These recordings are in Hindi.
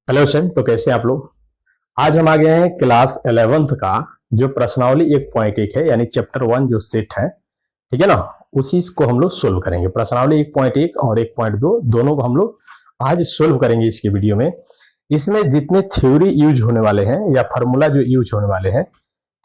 हेलो सर, तो कैसे आप लोग। आज हम आ गए हैं क्लास 11th का जो प्रश्नावली 1.1 है, यानी चैप्टर 1 जो सेट है, ठीक है ना। उसी को हम लोग सोल्व करेंगे। प्रश्नावली 1.1 और 1.2 दोनों को हम लोग आज सोल्व करेंगे इसके वीडियो में। इसमें जितने थ्योरी यूज होने वाले हैं या फार्मूला जो यूज होने वाले हैं,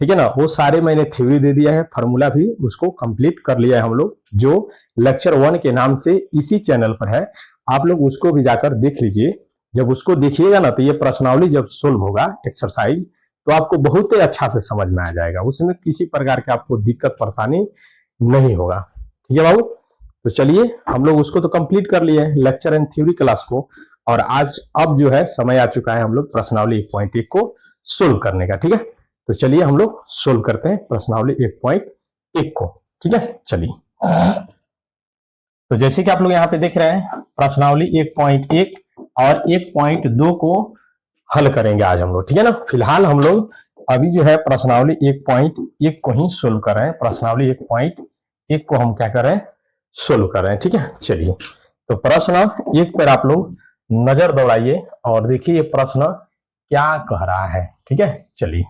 ठीक है ना, वो सारे मैंने थ्योरी दे दिया है, फार्मूला भी उसको कंप्लीट कर लिया है हम लोग, जो लेक्चर 1 के नाम से इसी चैनल पर है। आप लोग उसको भी जाकर देख लीजिए। जब उसको देखिएगा ना, तो ये प्रश्नावली जब सोल्व होगा एक्सरसाइज, तो आपको बहुत ही अच्छा से समझ में आ जाएगा। उसमें किसी प्रकार के आपको दिक्कत परेशानी नहीं होगा। ठीक है बाबू, तो चलिए हम लोग उसको तो कंप्लीट कर लिए हैं, लेक्चर एंड थ्योरी क्लास को। और आज अब जो है समय आ चुका है हम लोग प्रश्नावली 1.1 को सोल्व करने का। ठीक है, तो चलिए हम लोग सोल्व करते हैं प्रश्नावली 1.1 को। ठीक है, चलिए। तो जैसे कि आप लोग यहाँ पे देख रहे हैं, प्रश्नावली 1.1 और 1.2 को हल करेंगे आज हम लोग। ठीक है ना। फिलहाल हम लोग अभी जो है प्रश्नावली 1.1 को ही सोल्व कर रहे हैं। प्रश्नावली 1.1 को हम क्या कर रहे हैं, सोल्व कर रहे हैं। ठीक है, चलिए। तो प्रश्न 1 पर आप लोग नजर दौड़ाइए और देखिए ये प्रश्न क्या कह रहा है। ठीक है, चलिए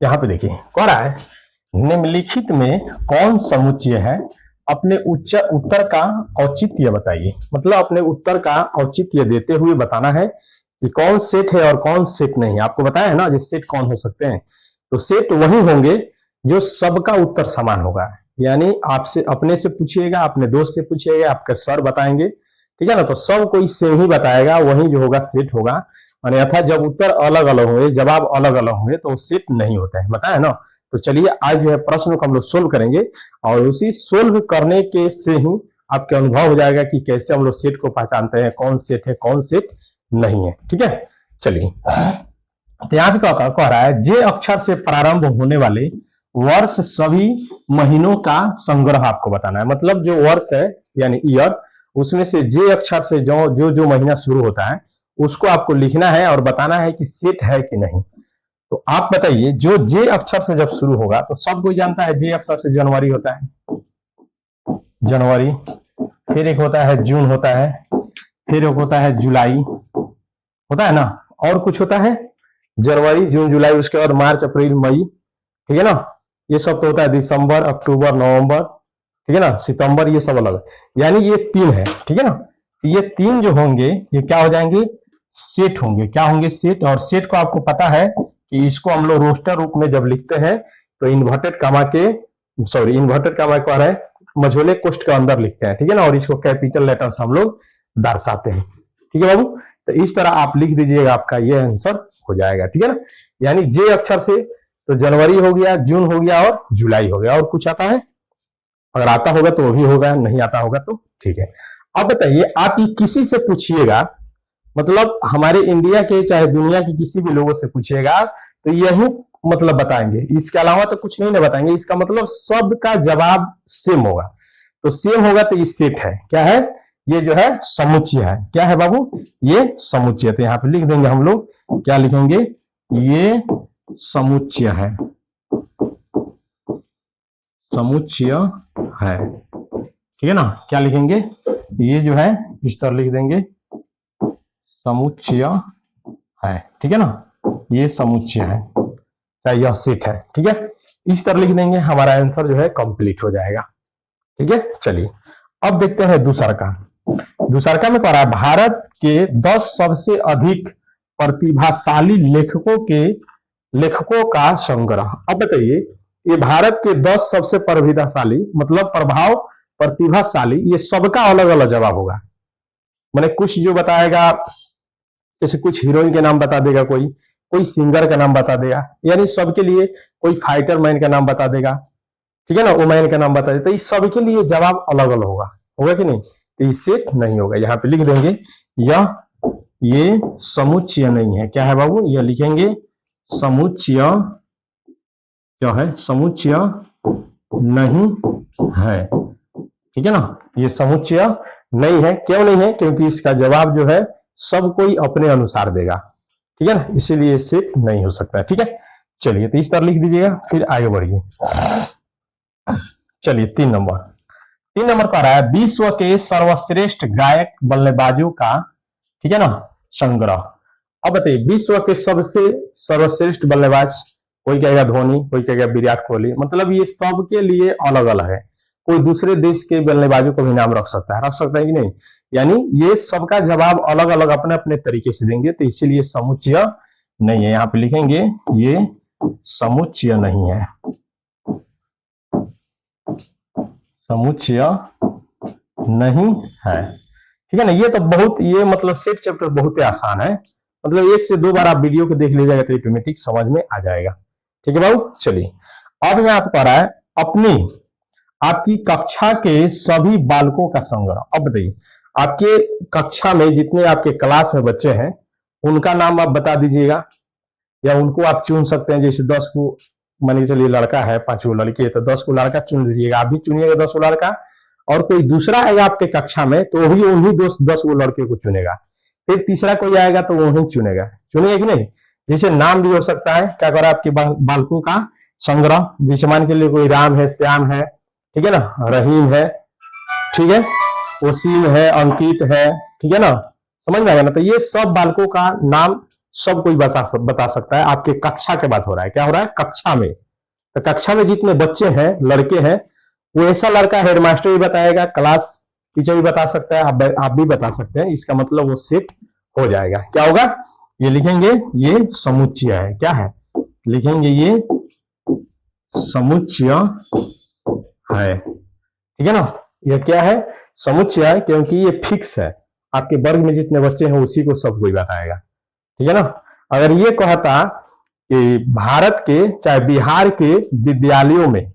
यहाँ पे देखिए कह रहा है, निम्नलिखित में कौन समुच्चय है, अपने उत्तर का औचित्य बताइए। मतलब अपने उत्तर का औचित्य देते हुए बताना है कि कौन सेट है और कौन सेट नहीं है। आपको बताया है ना, जो सेट कौन हो सकते हैं, तो सेट वही होंगे जो सबका उत्तर समान होगा। यानी आपसे अपने से पूछिएगा, अपने दोस्त से पूछिएगा, आपके सर बताएंगे, ठीक है ना, तो सब कोई सेम ही बताएगा, वही जो होगा सेट होगा। अन्यथा जब उत्तर अलग अलग होंगे, जवाब अलग अलग होंगे, तो सेट नहीं होता है, बताया ना। तो चलिए आज जो है प्रश्न को हम लोग सोल्व करेंगे और उसी सोल्व करने के से ही आपके अनुभव हो जाएगा कि कैसे हम लोग सेट को पहचानते हैं, कौन सेट है कौन सेट नहीं है। ठीक है, चलिए। तो यहाँ पे क्या कह रहा है, जे अक्षर से प्रारंभ होने वाले वर्ष सभी महीनों का संग्रह आपको बताना है। मतलब जो वर्ष है यानी ईयर, उसमें से जे अक्षर से जो जो जो महीना शुरू होता है उसको आपको लिखना है और बताना है कि सेट है कि नहीं। तो आप बताइए, जो जे अक्षर से जब शुरू होगा, तो सब कोई जानता है जे अक्षर से जनवरी होता है, जनवरी। फिर एक होता है जून होता है, फिर एक होता है जुलाई होता है ना, और कुछ होता है जनवरी जून जुलाई, उसके बाद मार्च अप्रैल मई, ठीक है ना। ये सब तो होता है दिसंबर अक्टूबर नवंबर, ठीक है ना, सितंबर, ये सब अलग है। यानी ये 3 है, ठीक है ना। ये 3 जो होंगे ये क्या हो जाएंगे, सेट होंगे। क्या होंगे, सेट। और सेट को आपको पता है कि इसको हम लोग रोस्टर रूप में जब लिखते हैं तो इन्वर्टेड कामा कह रहे हैं, मझोले कोष्ठ के अंदर लिखते हैं, ठीक है ना, और इसको कैपिटल लेटर से हम लोग दर्शाते हैं। ठीक है बाबू, तो इस तरह आप लिख दीजिएगा, आपका ये आंसर हो जाएगा। ठीक है ना। यानी जे अक्षर से तो जनवरी हो गया, जून हो गया और जुलाई हो गया। और कुछ आता है, अगर आता होगा तो वो भी होगा, नहीं आता होगा तो ठीक है। अब बताइए, आप ये किसी से पूछिएगा, मतलब हमारे इंडिया के चाहे दुनिया के किसी भी लोगों से पूछिएगा तो यही मतलब बताएंगे, इसके अलावा तो कुछ नहीं ना बताएंगे। इसका मतलब सबका जवाब सेम होगा। तो सेम होगा तो ये सेट है। क्या है, ये जो है समुच्चय है। क्या है बाबू, ये समुच्चय। तो यहाँ पे लिख देंगे हम लोग, क्या लिखेंगे, ये समुच्चय है, समुच्चय है, ठीक है ना। क्या लिखेंगे, ये जो है इस तरह लिख देंगे, समुच्चय है, ठीक है ना, ये समुच्चय है, चाहे यह सेट है, ठीक है। इस तरह लिख देंगे, हमारा आंसर जो है कंप्लीट हो जाएगा। ठीक है, चलिए अब देखते हैं दूसरा का। दूसरा का में कह रहा है, भारत के 10 सबसे अधिक प्रतिभाशाली लेखकों का संग्रह। अब बताइए, ये भारत के 10 सबसे प्रतिभाशाली, मतलब प्रतिभाशाली, ये सबका अलग अलग जवाब होगा। मैंने कुछ जो बताएगा, जैसे कुछ हीरोइन के नाम बता देगा, कोई सिंगर का नाम बता देगा, यानी सबके लिए। कोई फाइटर मैन का नाम बता देगा, ठीक है ना, वुमेन का नाम बता देगा। तो इस सबके लिए जवाब अलग अलग होगा कि नहीं। तो ये सेट नहीं होगा। यहाँ पे लिख देंगे, ये समुच्चय नहीं है। क्या है बाबू, यह लिखेंगे समुच्चय, क्या है, समुच्चय नहीं है, ठीक है ना। ये समुच्चय नहीं है। क्यों नहीं है, क्योंकि इसका जवाब जो है सब कोई अपने अनुसार देगा, ठीक है ना, इसीलिए सेट नहीं हो सकता है। ठीक है, चलिए तो इस तरह लिख दीजिएगा, फिर आगे बढ़िए। चलिए 3 नंबर कह रहा है, विश्व के सर्वश्रेष्ठ गायक बल्लेबाजों का, ठीक है ना, संग्रह। अब बताइए विश्व के सबसे सर्वश्रेष्ठ बल्लेबाज, कोई कहेगा धोनी, कोई कहेगा विराट कोहली, मतलब ये सबके लिए अलग अलग है। कोई दूसरे देश के बल्लेबाजों को भी नाम रख सकता है कि नहीं। यानी ये सबका जवाब अलग अलग अपने अपने तरीके से देंगे, तो इसीलिए समुच्चय नहीं है। यहाँ पे लिखेंगे ये समुच्चय नहीं है, समुच्चय नहीं है। ठीक है ना। ये तो बहुत, ये मतलब सेट चैप्टर बहुत ही आसान है, मतलब 1 से 2 बार आप वीडियो को देख लीजिएगा तो ऑटोमेटिक समझ में आ जाएगा। ठीक है बाबू। चलिए अब मैं आपको कह रहा है अपनी आपकी कक्षा के सभी बालकों का संग्रह। अब बताइए आपके कक्षा में जितने आपके क्लास में बच्चे हैं उनका नाम आप बता दीजिएगा, या उनको आप चुन सकते हैं। जैसे 10 को मान के चलिए लड़का है, 5 लड़की है, तो 10 को लड़का चुन लीजिएगा, आप भी चुनिएगा 10 लड़का, और कोई दूसरा आएगा आपके कक्षा में तो भी उन्हीं 10 लड़के को चुनेगा। फिर तीसरा कोई आएगा तो वो नहीं चुनेगा कि नहीं। जैसे नाम भी हो सकता है, क्या करा आपके बालकों का संग्रह। जैसे मान के लिए कोई राम है, श्याम है, ठीक है ना, रहीम है, ठीक है, वसीम है, अंकित है, ठीक है ना, समझ में आएगा ना। तो ये सब बालकों का नाम सब कोई बता सकता है। आपके कक्षा के बात हो रहा है, क्या हो रहा है कक्षा में। तो कक्षा में जितने बच्चे हैं, लड़के हैं, वो ऐसा लड़का हेडमास्टर भी बताएगा, क्लास टीचर भी बता सकता है, आप भी बता सकते हैं। इसका मतलब वो सेट हो जाएगा। क्या होगा, ये लिखेंगे ये समुच्चय है। क्या है, लिखेंगे ये समुच्चय है। ठीक है ना। यह क्या है, समुच्चय है, क्योंकि ये फिक्स है। आपके वर्ग में जितने बच्चे हैं उसी को सब कोई बताएगा। ठीक है ना। अगर ये कहता कि भारत के चाहे बिहार के विद्यालयों में,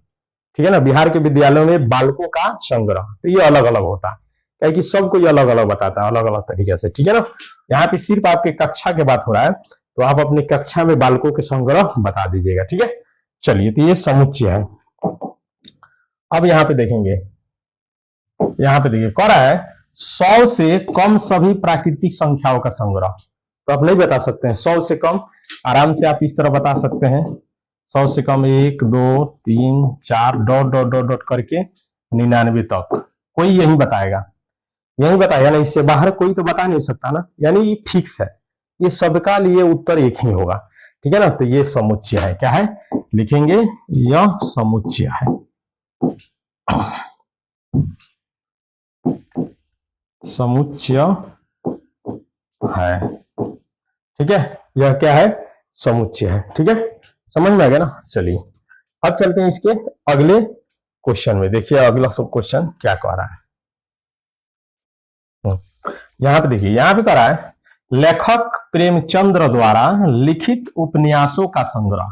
ठीक है ना, बिहार के विद्यालयों में बालकों का संग्रह, तो ये अलग अलग होता, क्या कि सबको ये अलग अलग बताता है, अलग अलग तरीके से। ठीक है ना। यहाँ पे सिर्फ आपके कक्षा की बात हो रहा है, तो आप अपनी कक्षा में बालकों के संग्रह बता दीजिएगा। ठीक है। चलिए, तो ये समुच्चय है। अब यहाँ पे देखेंगे, यहाँ पे देखिए कह रहा है 100 से कम सभी प्राकृतिक संख्याओं का संग्रह। तो आप नहीं बता सकते हैं 100 से कम, आराम से आप इस तरह बता सकते हैं 100 से कम 1 2 3 4 डॉट डॉट डॉट डॉट करके 99 तक कोई यही बताएगा ना, इससे बाहर कोई तो बता नहीं सकता ना। यानी ये फिक्स है, ये सबका लिए उत्तर एक ही होगा। ठीक है ना। तो ये समुच्चय है। क्या है, लिखेंगे यह समुच्चय है, समुच्चय है। ठीक है, यह क्या है, समुच्चय है। ठीक है, समझ में आ गया ना। चलिए अब चलते हैं इसके अगले क्वेश्चन में। देखिए अगला सब क्वेश्चन क्या कह रहा है। यहां पे देखिए, यहां पे कह रहा है लेखक प्रेमचंद्र द्वारा लिखित उपन्यासों का संग्रह।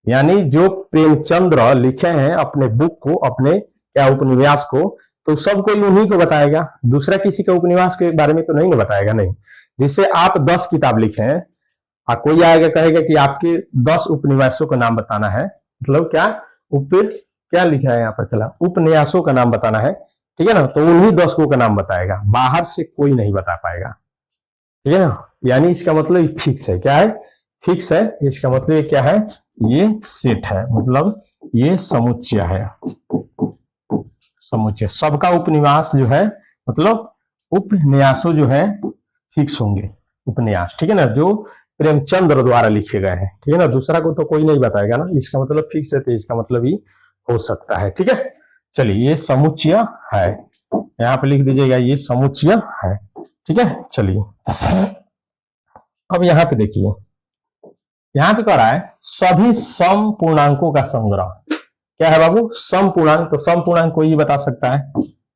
यानी जो प्रेमचंद्र लिखे हैं अपने बुक को, अपने क्या उपन्यास को, तो सब कोई उन्हीं को बताएगा, दूसरा किसी के उपन्यास के बारे में तो नहीं बताएगा। नहीं, जिससे आप 10 किताब लिखे हैं, कोई आएगा कहेगा कि आपके 10 उपन्यासों का नाम बताना है, मतलब क्या लिखा है यहाँ पर, चला उपन्यासों का नाम बताना है। ठीक है ना। तो उन्हीं 10 का नाम बताएगा, बाहर से कोई नहीं बता पाएगा। ठीक है ना। यानी इसका मतलब फिक्स है। क्या है, फिक्स है। इसका मतलब क्या है, ये सेट है, मतलब ये समुच्चय है। समुच्चय, सबका उपन्यास जो है, मतलब उपन्यासों जो है फिक्स होंगे उपन्यास। ठीक है ना, जो प्रेमचंद्र द्वारा लिखे गए हैं। ठीक है ना, दूसरा को तो कोई नहीं बताएगा ना। इसका मतलब फिक्स है, तो इसका मतलब ही हो सकता है। ठीक है। चलिए, ये समुच्चय है, यहाँ पे लिख दीजिएगा ये समुच्चय है। ठीक है। चलिए अब यहाँ पे देखिए, यहाँ पे कह रहा है सभी सम पूर्णांकों का संग्रह। क्या है बाबू, सम पूर्णांक। तो सम पूर्णांक कोई बता सकता है,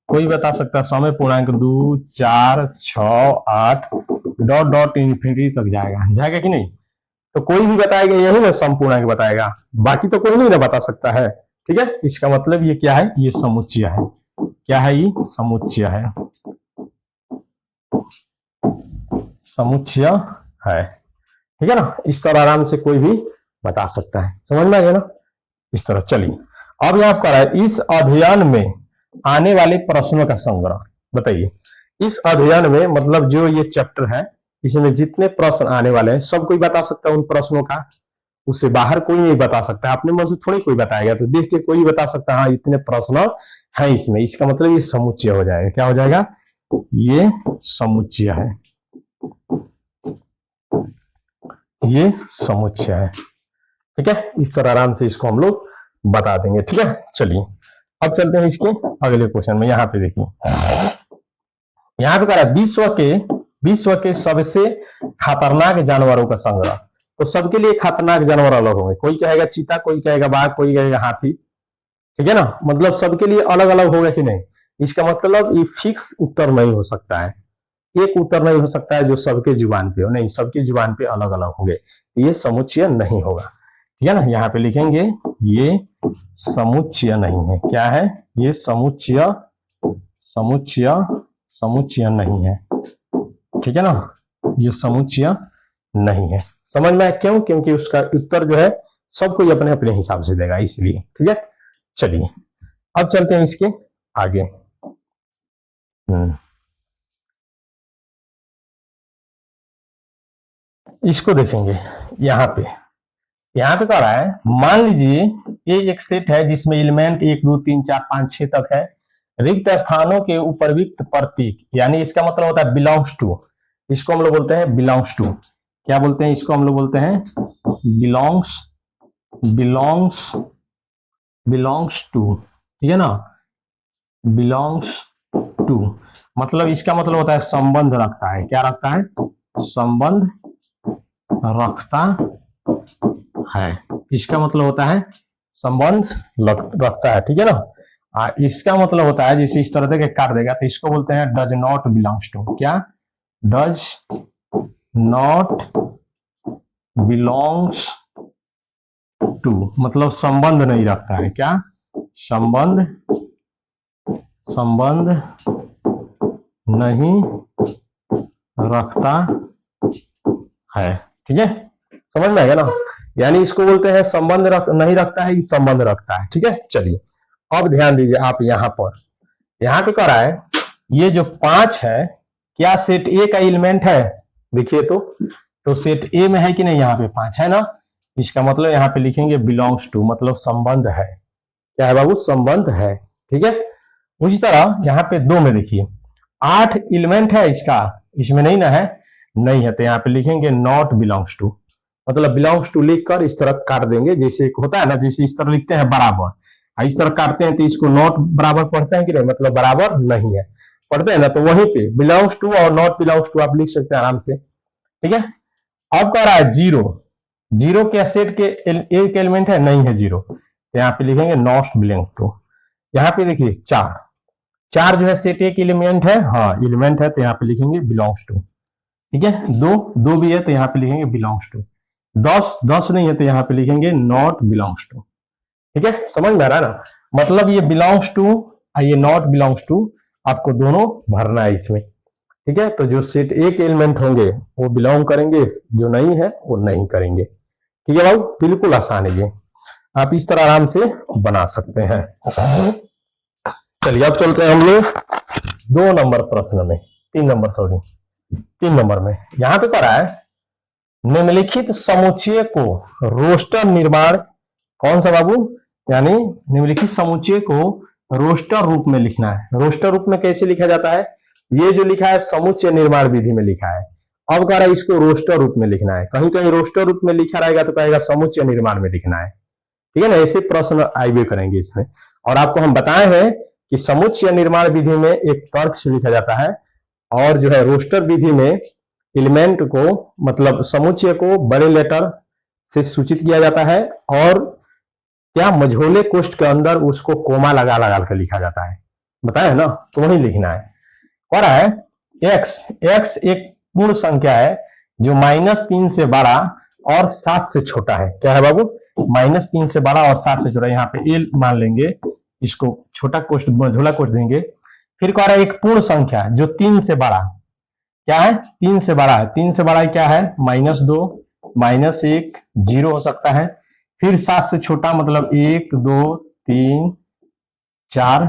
कोई बता सकता है। सम पूर्णांक 2 4 6 8 डॉट डॉट इन्फिनिटी तक जाएगा कि नहीं। तो कोई भी बताएगा, यही ना सम पूर्णांक बताएगा, बाकी तो कोई नहीं ना बता सकता है। ठीक है। इसका मतलब ये क्या है, ये समुच्चय है। क्या है, ये समुच्चय है, समुच्चय है। ठीक है ना। इस तरह आराम से कोई भी बता सकता है, समझ में आ गया ना, इस तरह। चलिए अब यहाँ पर है इस अध्ययन में आने वाले प्रश्नों का संग्रह। बताइए इस अध्ययन में, मतलब जो ये चैप्टर है, इसमें जितने प्रश्न आने वाले हैं सब कोई बता सकता है उन प्रश्नों का, उससे बाहर कोई नहीं बता सकता। अपने मन से थोड़ी कोई बताएगा, तो देख के कोई बता सकता है हाँ इतने प्रश्न है इसमें। इसका मतलब ये समुच्चय हो जाएगा। क्या हो जाएगा, ये समुच्चय है। ये समुच्चय है। ठीक है, इस तरह आराम से इसको हम लोग बता देंगे। ठीक है, चलिए अब चलते हैं इसके अगले क्वेश्चन में। यहाँ पे देखिए, यहाँ पे कह रहा है विश्व के सबसे खतरनाक जानवरों का संग्रह। तो सबके लिए खतरनाक जानवर अलग होंगे, कोई कहेगा चीता, कोई कहेगा बाघ, कोई कहेगा हाथी। ठीक है ना, मतलब सबके लिए अलग अलग होगा कि नहीं। इसका मतलब ये फिक्स उत्तर नहीं हो सकता है, एक उत्तर नहीं हो सकता है जो सबके जुबान पे हो, नहीं, सबकी जुबान पे अलग अलग होंगे, ये समुच्चय नहीं होगा। ठीक है ना, यहाँ पे लिखेंगे ये समुच्चय नहीं है। क्या है ये? समुच्चय नहीं है। ठीक है ना, ये समुच्चय नहीं है। समझ में आया क्यों? क्योंकि उसका उत्तर जो है सब कोई अपने अपने हिसाब से देगा, इसलिए। ठीक है, चलिए अब चलते हैं इसके आगे। इसको देखेंगे। यहाँ पे कह रहा है, मान लीजिए ये एक सेट है जिसमें एलिमेंट 1 2 3 4 5 6 तक है। रिक्त स्थानों के उपरयुक्त प्रतीक, यानी इसका मतलब होता है बिलोंग्स टू। इसको हम लोग बोलते हैं बिलोंग्स टू। क्या बोलते हैं इसको? हम लोग बोलते हैं बिलोंग्स टू। ठीक है ना, बिलोंग्स टू मतलब इसका मतलब होता है संबंध रखता है। क्या रखता है? संबंध रखता है। इसका मतलब होता है संबंध रखता है। ठीक है ना, इसका मतलब होता है जैसे इस तरह के काट देगा तो इसको बोलते हैं डज नॉट बिलोंग्स टू। क्या? डज नॉट बिलोंग्स टू मतलब संबंध नहीं रखता है। क्या? संबंध नहीं रखता है। ठीक है, समझ में आएगा ना, यानी इसको बोलते हैं संबंध नहीं रखता है, संबंध रखता है। ठीक है, चलिए अब ध्यान दीजिए आप यहाँ पे कह रहा है ये जो 5 है, क्या सेट ए का एलिमेंट है? देखिए तो सेट ए में है कि नहीं? यहाँ पे 5 है ना, इसका मतलब यहाँ पे लिखेंगे बिलोंग्स टू, मतलब संबंध है। क्या है बाबू? संबंध है। ठीक है, उसी तरह यहाँ पे 2 में देखिए 8 एलिमेंट है इसका, इसमें नहीं ना है, नहीं है, तो यहाँ पे लिखेंगे नॉट बिलोंग्स टू। मतलब बिलोंग्स टू लिखकर इस तरह काट देंगे, जैसे एक होता है ना, जैसे इस तरह लिखते हैं बराबर, इस तरह काटते हैं तो इसको नॉट बराबर पढ़ते हैं कि नहीं, मतलब बराबर नहीं है, पढ़ते हैं ना, तो वहीं पे बिलोंग्स टू और नॉट बिलोंग्स टू आप लिख सकते हैं आराम से। ठीक है, अब कह रहा है जीरो क्या सेट के एक एलिमेंट है? नहीं है जीरो, तो यहाँ पे लिखेंगे नॉट बिलोंग टू। यहाँ पे देखिए 4 जो है सेट ए एलिमेंट है, हाँ एलिमेंट है, तो यहाँ पे लिखेंगे बिलोंग्स टू। ठीक है, 2 भी है तो यहाँ पे लिखेंगे बिलोंग्स टू। 10 नहीं है तो यहाँ पे लिखेंगे नॉट बिलोंग्स टू। ठीक है, समझ में आ रहा है ना, मतलब ये बिलोंग्स टू और ये नॉट बिलोंग्स टू आपको दोनों भरना है इसमें। ठीक है, तो जो सेट ए के एलिमेंट होंगे वो बिलोंग करेंगे, जो नहीं है वो नहीं करेंगे। ठीक है बाबू, बिल्कुल आसान है ये, आप इस तरह आराम से बना सकते हैं। चलिए अब चलते हैं हम लोग 2 नंबर प्रश्न में, 3 नंबर में। यहां पे कह रहा है निम्नलिखित समुच्चय को रोस्टर निर्माण, कौन सा बाबू? यानी निम्नलिखित समुच्चय को रोस्टर रूप में लिखना है। रोस्टर रूप में कैसे लिखा जाता है? ये जो लिखा है समुच्चय निर्माण विधि में लिखा है, अब कह रहा है इसको रोस्टर रूप में लिखना है। कहीं कहीं रोस्टर रूप में लिखा रहेगा तो कहेगा समुच्चय निर्माण में लिखना है। ठीक है ना, ऐसे प्रश्न आइए करेंगे इसमें, और आपको हम बताए हैं कि समुच्चय निर्माण विधि में एक तर्क से लिखा जाता है, और जो है रोस्टर विधि में एलिमेंट को मतलब समुच्चय को बड़े लेटर से सूचित किया जाता है, और क्या मझोले कोष्ठ के अंदर उसको कोमा लगा लगा कर लिखा जाता है। बताया ना, तो वही लिखना है। कह रहा है एक्स एक पूर्ण संख्या है जो -3 से बड़ा और 7 से छोटा है। क्या है बाबू? -3 से बड़ा और 7 से छोटा। यहाँ पे ए मान लेंगे, इसको छोटा कोष्ठ मझोला कोष्ठ देंगे। फिर कह रहा है एक पूर्ण संख्या जो 3 से बड़ा, क्या है? 3 से बड़ा है। 3 से बड़ा क्या है? -2, -1, 0 हो सकता है। फिर 7 से छोटा मतलब 1 2 3 4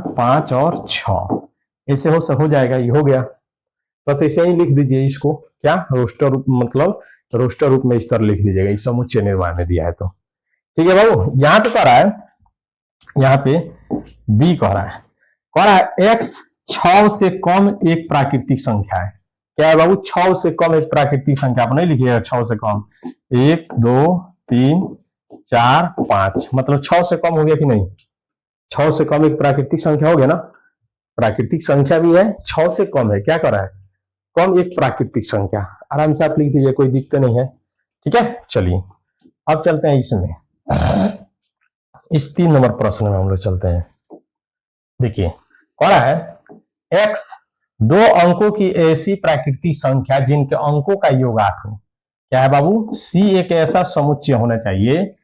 5 और 6, ऐसे हो जाएगा। ये हो गया, बस ऐसे ही लिख दीजिए इसको। क्या? रोस्टर रूप, मतलब रोस्टर रूप में इस तरह लिख दीजिएगा, इस समुच्चय निर्माण में दिया है तो। ठीक है बाबू, यहाँ पे कह रहा है, यहाँ पे बी कह रहा है x 6 से कम एक प्राकृतिक संख्या है। क्या है बाबू, 6 से कम एक प्राकृतिक संख्या। आप नहीं लिखिएगा 6 से कम, 1 2 3 4 5, मतलब 6 से कम हो गया कि नहीं, 6 से कम एक प्राकृतिक संख्या हो गया ना, प्राकृतिक संख्या भी है, 6 से कम है, क्या कर रहा है, कम एक प्राकृतिक संख्या। आराम से आप लिख दीजिए, कोई दिक्कत नहीं है, ठीक है। चलिए अब चलते हैं इसमें, इस 3 नंबर प्रश्न में हम लोग चलते हैं। देखिए कह रहा है x 2 अंकों की ऐसी प्राकृतिक संख्या जिनके अंकों का योग 8 हो। क्या है बाबू, C एक ऐसा समुच्चय होना चाहिए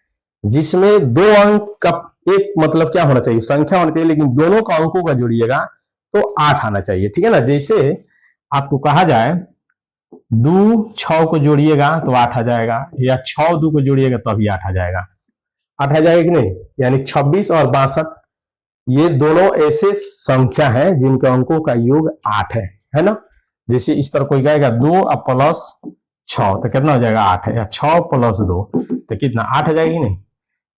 जिसमें 2 अंक का एक मतलब क्या होना चाहिए, संख्या होनी चाहिए, लेकिन दोनों का अंकों का जोड़िएगा तो 8 आना चाहिए, ठीक है ना। जैसे आपको कहा जाए 2 6 को जोड़िएगा तो 8 आ जाएगा, या 6 2 को जोड़िएगा तो अभी 8 आ जाएगा, 8 आ जाएगा कि नहीं, यानी 26 और 62 ये दोनों ऐसे संख्या हैं जिनके अंकों का योग 8 है ना। जैसे इस तरह कोई कहेगा 2 प्लस 6 तो कितना हो जाएगा 8 है, या 6 प्लस 2 तो कितना 8 आ जाएगा कि नहीं।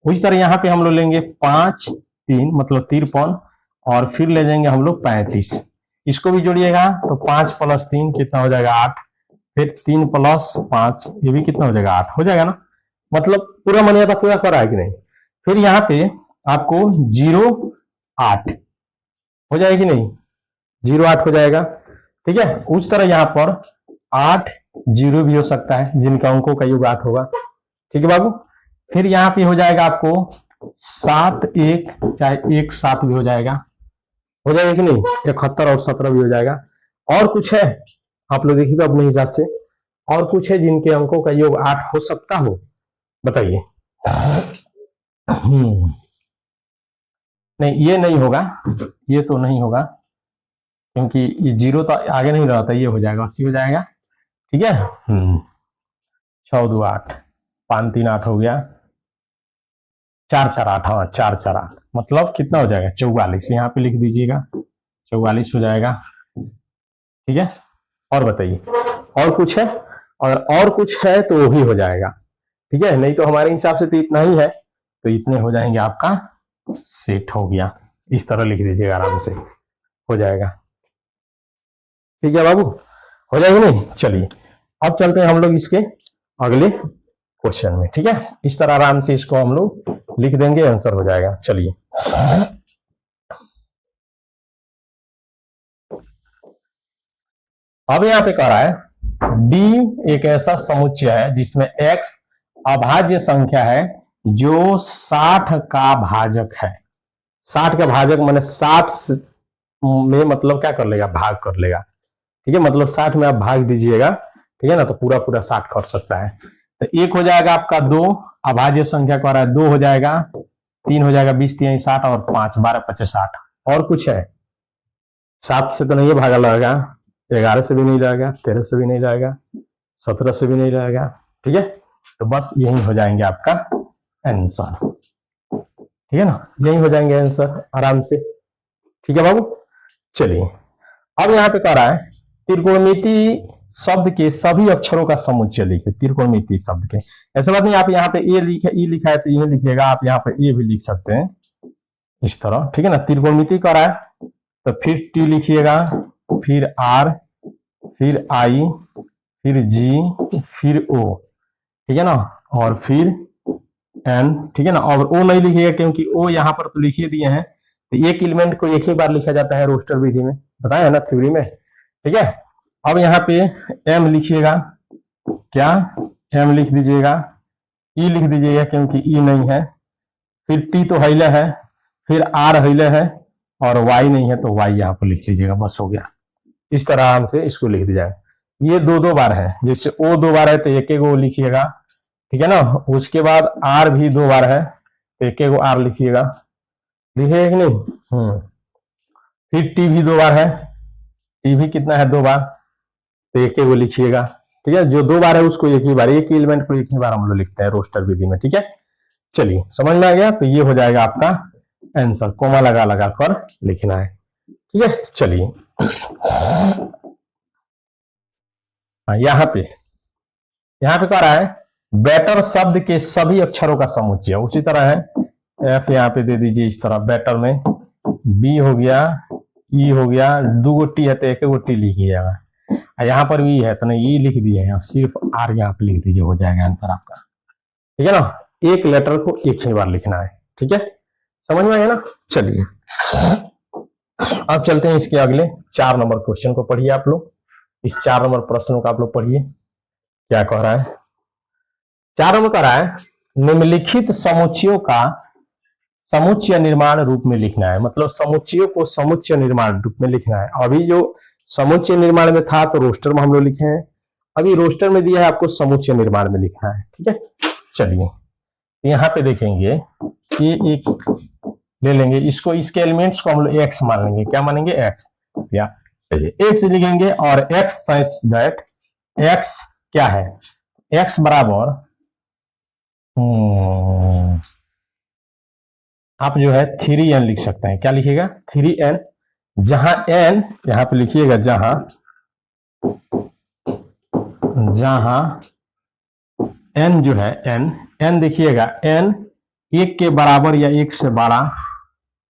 उसी तरह यहाँ पे हम लोग लेंगे 5 3 मतलब 53, और फिर ले जाएंगे हम लोग 35, इसको भी जोड़िएगा तो 5 प्लस 3 कितना हो जाएगा 8, फिर 3 प्लस 5 ये भी कितना हो जाएगा 8 हो जाएगा ना, मतलब पूरा मर्यादा पूरा कर रहा है कि नहीं। फिर यहाँ पे आपको 0 8 हो जाएगा कि नहीं, 0 8 हो जाएगा, ठीक है। उस तरह यहाँ पर 8 0 भी हो सकता है जिनका अंकों का योग 8 होगा, ठीक है बाबू। फिर यहाँ पे हो जाएगा आपको 7 1 चाहे 1 7 भी हो जाएगा कि नहीं, 71 और 17 भी हो जाएगा। और कुछ है आप लोग देखिएगा अपने हिसाब से, और कुछ है जिनके अंकों का योग 8 हो सकता हो, बताइए। नहीं ये नहीं होगा, ये तो नहीं होगा, क्योंकि ये 0 तो आगे नहीं रहता, ये हो जाएगा 80 हो जाएगा, ठीक है। 6 2 8 5 3 8 हो गया, 4 4 8, हाँ 4 4 8 मतलब कितना हो जाएगा 44, यहाँ पे लिख दीजिएगा 44 हो जाएगा, ठीक है। और बताइए और कुछ है, अगर और कुछ है तो वो भी हो जाएगा, ठीक है। नहीं तो हमारे हिसाब से तो इतना ही है, तो इतने हो जाएंगे, आपका सेट हो गया। इस तरह लिख दीजिएगा, आराम से हो जाएगा, ठीक है बाबू, हो जाएगा नहीं। चलिए अब चलते हैं हम लोग इसके अगले क्वेश्चन में, ठीक है। इस तरह आराम से इसको हम लोग लिख देंगे, आंसर हो जाएगा। चलिए अब यहाँ पे कह रहा है D एक ऐसा समुच्चय है जिसमें x अभाज्य संख्या है जो 60 का भाजक है। 60 का भाजक माने 60 में मतलब क्या कर लेगा, भाग कर लेगा, ठीक है। मतलब 60 में आप भाग दीजिएगा, ठीक है ना, तो पूरा पूरा 60 कर सकता है। तो 1 हो जाएगा आपका 2, अभाज्य संख्या कह रहा है 2 हो जाएगा, 3 हो जाएगा 20 3 60, और 5 12 25 60। और कुछ है, 7 से तो नहीं भागा लगेगा, 11 से भी नहीं जाएगा, 13 से भी नहीं जाएगा, 17 से भी नहीं जाएगा, ठीक है। तो बस यही हो जाएंगे आपका आंसर, ठीक है ना, यही हो जाएंगे आंसर आराम से, ठीक है बाबू। चलिए अब यहाँ पे कह रहा है त्रिकोणमिति शब्द के सभी अक्षरों का समुच्चय लिखे। त्रिकोणमिति शब्द के, ऐसा बात नहीं आप यहाँ पे ए लिखा है तो ये लिखिएगा, आप यहाँ पे ए भी लिख सकते हैं इस तरह, ठीक है ना। त्रिकोणमिति कह रहा है तो फिर टी लिखिएगा, फिर आर, फिर आई, फिर जी, फिर ओ, ठीक है ना, और फिर एन, ठीक है ना। और ओ नहीं लिखिएगा क्योंकि ओ यहाँ पर तो लिखिए दिए हैं, तो एक एलिमेंट को एक ही बार लिखा जाता है रोस्टर विधि में, बताया है ना थ्योरी में, ठीक है। अब यहाँ पे एम लिखिएगा, क्या एम लिख दीजिएगा, ई लिख दीजिएगा क्योंकि ई नहीं है, फिर टी तो हैले है, फिर आर हैले है, और वाई नहीं है तो वाई यहाँ पर लिख दीजिएगा, बस हो गया। इस तरह आराम से इसको लिख दीजिएगा। ये 2 बार है, जैसे ओ 2 बार है तो एक एक लिखिएगा, ठीक है ना। उसके बाद आर भी 2 बार है तो एक एक आर लिखिएगा, लिखिएगा कि नहीं। फिर टी भी 2 बार है, टी भी कितना है 2 बार, तो एक एक लिखिएगा, ठीक है। जो 2 बार है उसको एक ही बार, एक ही एलिमेंट को एक ही बार हम लोग लिखते हैं रोस्टर विधि में, ठीक है। चलिए समझ में आ गया, तो ये हो जाएगा आपका आंसर, कोमा लगा लगा कर लिखना है, ठीक है। चलिए यहाँ पे कह रहा है बेटर शब्द के सभी अक्षरों का समुच्चय, उसी तरह है एफ यहाँ पे दे दीजिए इस तरह, बेटर में बी हो गया, ई हो गया, 2 टी है तो 1 टी लिखिएगा। यहाँ पर भी है तो नहीं, ये लिख दिए हैं, सिर्फ आर यहाँ पे लिख दीजिए, हो जाएगा आंसर आपका। ठीक है ना, एक लेटर को एक ही बार लिखना है। ठीक है, समझ में आया ना। चलिए अब चलते हैं इसके अगले 4 नंबर क्वेश्चन को पढ़िए आप लोग। इस 4 नंबर प्रश्नों को आप लोग पढ़िए, क्या कह रहा है। 4 नंबर कह रहा है निम्नलिखित समुच्चयों का समुच्चय निर्माण रूप में लिखना है। मतलब समुच्चयों को समुच्चय निर्माण रूप में लिखना है। अभी जो समुच्चय निर्माण में था तो रोस्टर में हम लोग लिखे हैं, अभी रोस्टर में दिया है आपको समुच्चय निर्माण में लिखना है। ठीक है, चलिए यहाँ पे देखेंगे, ये एक ले लेंगे इसको, इसके एलिमेंट्स को हम लोग एक्स मान लेंगे। क्या मानेंगे? एक्स। या एक्स लिखेंगे और एक्स सच दैट एक्स क्या है, एक्स बराबर आप जो है 3n लिख सकते हैं। क्या लिखिएगा? 3n, जहां n यहां पे लिखिएगा, जहां n जो है n देखिएगा n 1 के बराबर या 1 से बड़ा,